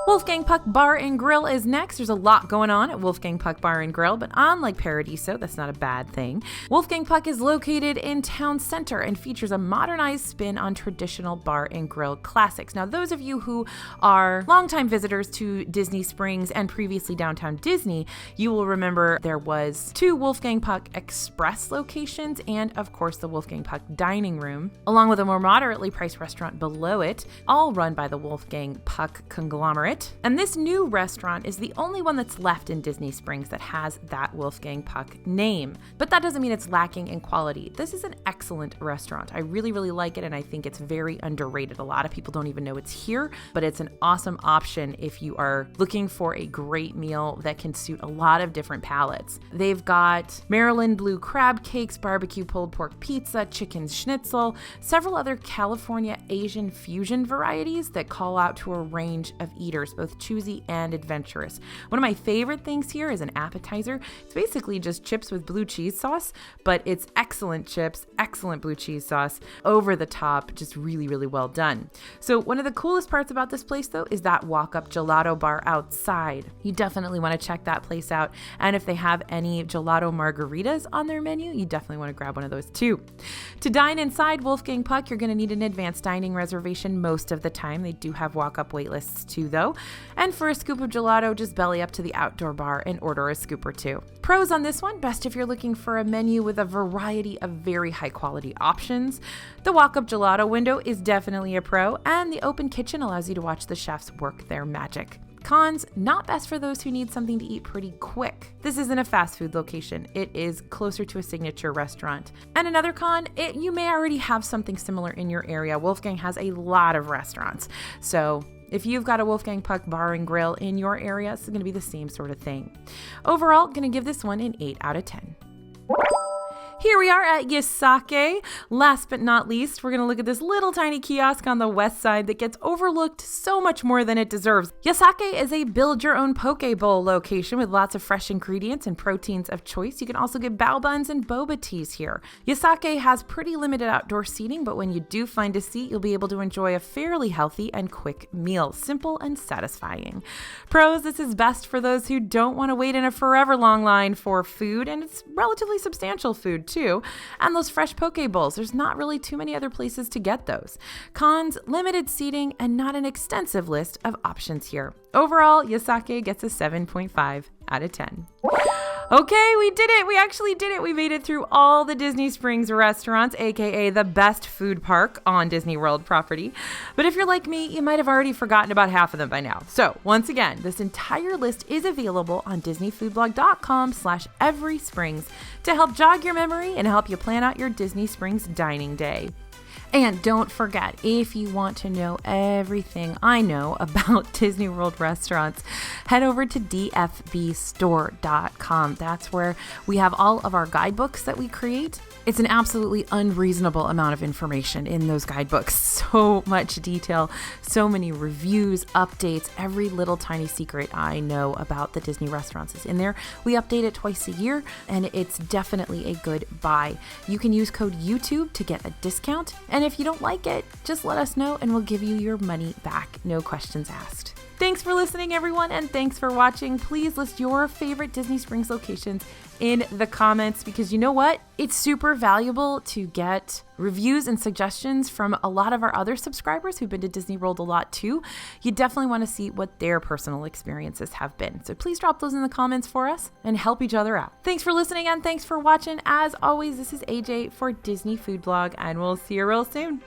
Wolfgang Puck Bar and Grill is next. There's a lot going on at Wolfgang Puck Bar and Grill, but unlike Paradiso, that's not a bad thing. Wolfgang Puck is located in town center and features a modernized spin on traditional bar and grill classics. Now, those of you who are longtime visitors to Disney Springs and previously downtown Disney, you will remember there was 2 Wolfgang Puck Express locations and, of course, the Wolfgang Puck Dining Room, along with a more moderately priced restaurant below it, all run by the Wolfgang Puck conglomerate. And this new restaurant is the only one that's left in Disney Springs that has that Wolfgang Puck name. But that doesn't mean it's lacking in quality. This is an excellent restaurant. I really, really like it, and I think it's very underrated. A lot of people don't even know it's here, but it's an awesome option if you are looking for a great meal that can suit a lot of different palates. They've got Maryland blue crab cakes, barbecue pulled pork pizza, chicken schnitzel, several other California Asian fusion varieties that call out to a range of eaters, both choosy and adventurous. One of my favorite things here is an appetizer. It's basically just chips with blue cheese sauce, but it's excellent chips, excellent blue cheese sauce, over the top, just really, really well done. So one of the coolest parts about this place, though, is that walk-up gelato bar outside. You definitely want to check that place out. And if they have any gelato margaritas on their menu, you definitely want to grab one of those too. To dine inside Wolfgang Puck, you're going to need an advanced dining reservation most of the time. They do have walk-up wait lists too, though. gelato. And for a scoop of gelato, just belly up to the outdoor bar and order a scoop or two. Pros on this one, best if you're looking for a menu with a variety of very high quality options. The walk-up gelato window is definitely a pro, and the open kitchen allows you to watch the chefs work their magic. Cons, not best for those who need something to eat pretty quick. This isn't a fast food location. It is closer to a signature restaurant. And another con, you may already have something similar in your area. Wolfgang has a lot of restaurants. So if you've got a Wolfgang Puck bar and grill in your area, it's going to be the same sort of thing. Overall, going to give this one an 8 out of 10. Here we are at Yasake. Last but not least, we're going to look at this little tiny kiosk on the west side that gets overlooked so much more than it deserves. Yasake is a build-your-own poke bowl location with lots of fresh ingredients and proteins of choice. You can also get bao buns and boba teas here. Yasake has pretty limited outdoor seating, but when you do find a seat, you'll be able to enjoy a fairly healthy and quick meal. Simple and satisfying. Pros, this is best for those who don't want to wait in a forever long line for food, and it's relatively substantial food too. And those fresh poke bowls, there's not really too many other places to get those. Cons, limited seating and not an extensive list of options here. Overall, Yasake gets a 7.5 out of 10. Okay, we did it. We actually did it. We made it through all the Disney Springs restaurants, aka the best food park on Disney World property. But if you're like me, you might have already forgotten about half of them by now. So once again, this entire list is available on DisneyFoodblog.com/everysprings to help jog your memory and help you plan out your Disney Springs dining day. And don't forget, if you want to know everything I know about Disney World restaurants, head over to dfbstore.com. That's where we have all of our guidebooks that we create. It's an absolutely unreasonable amount of information in those guidebooks. So much detail, so many reviews, updates, every little tiny secret I know about the Disney restaurants is in there. We update it twice a year, and it's definitely a good buy. You can use code YouTube to get a discount. And if you don't like it, just let us know and we'll give you your money back. No questions asked. Thanks for listening, everyone, and thanks for watching. Please list your favorite Disney Springs locations in the comments, because you know what? It's super valuable to get reviews and suggestions from a lot of our other subscribers who've been to Disney World a lot too. You definitely want to see what their personal experiences have been. So please drop those in the comments for us and help each other out. Thanks for listening and thanks for watching. As always, this is AJ for Disney Food Blog, and we'll see you real soon.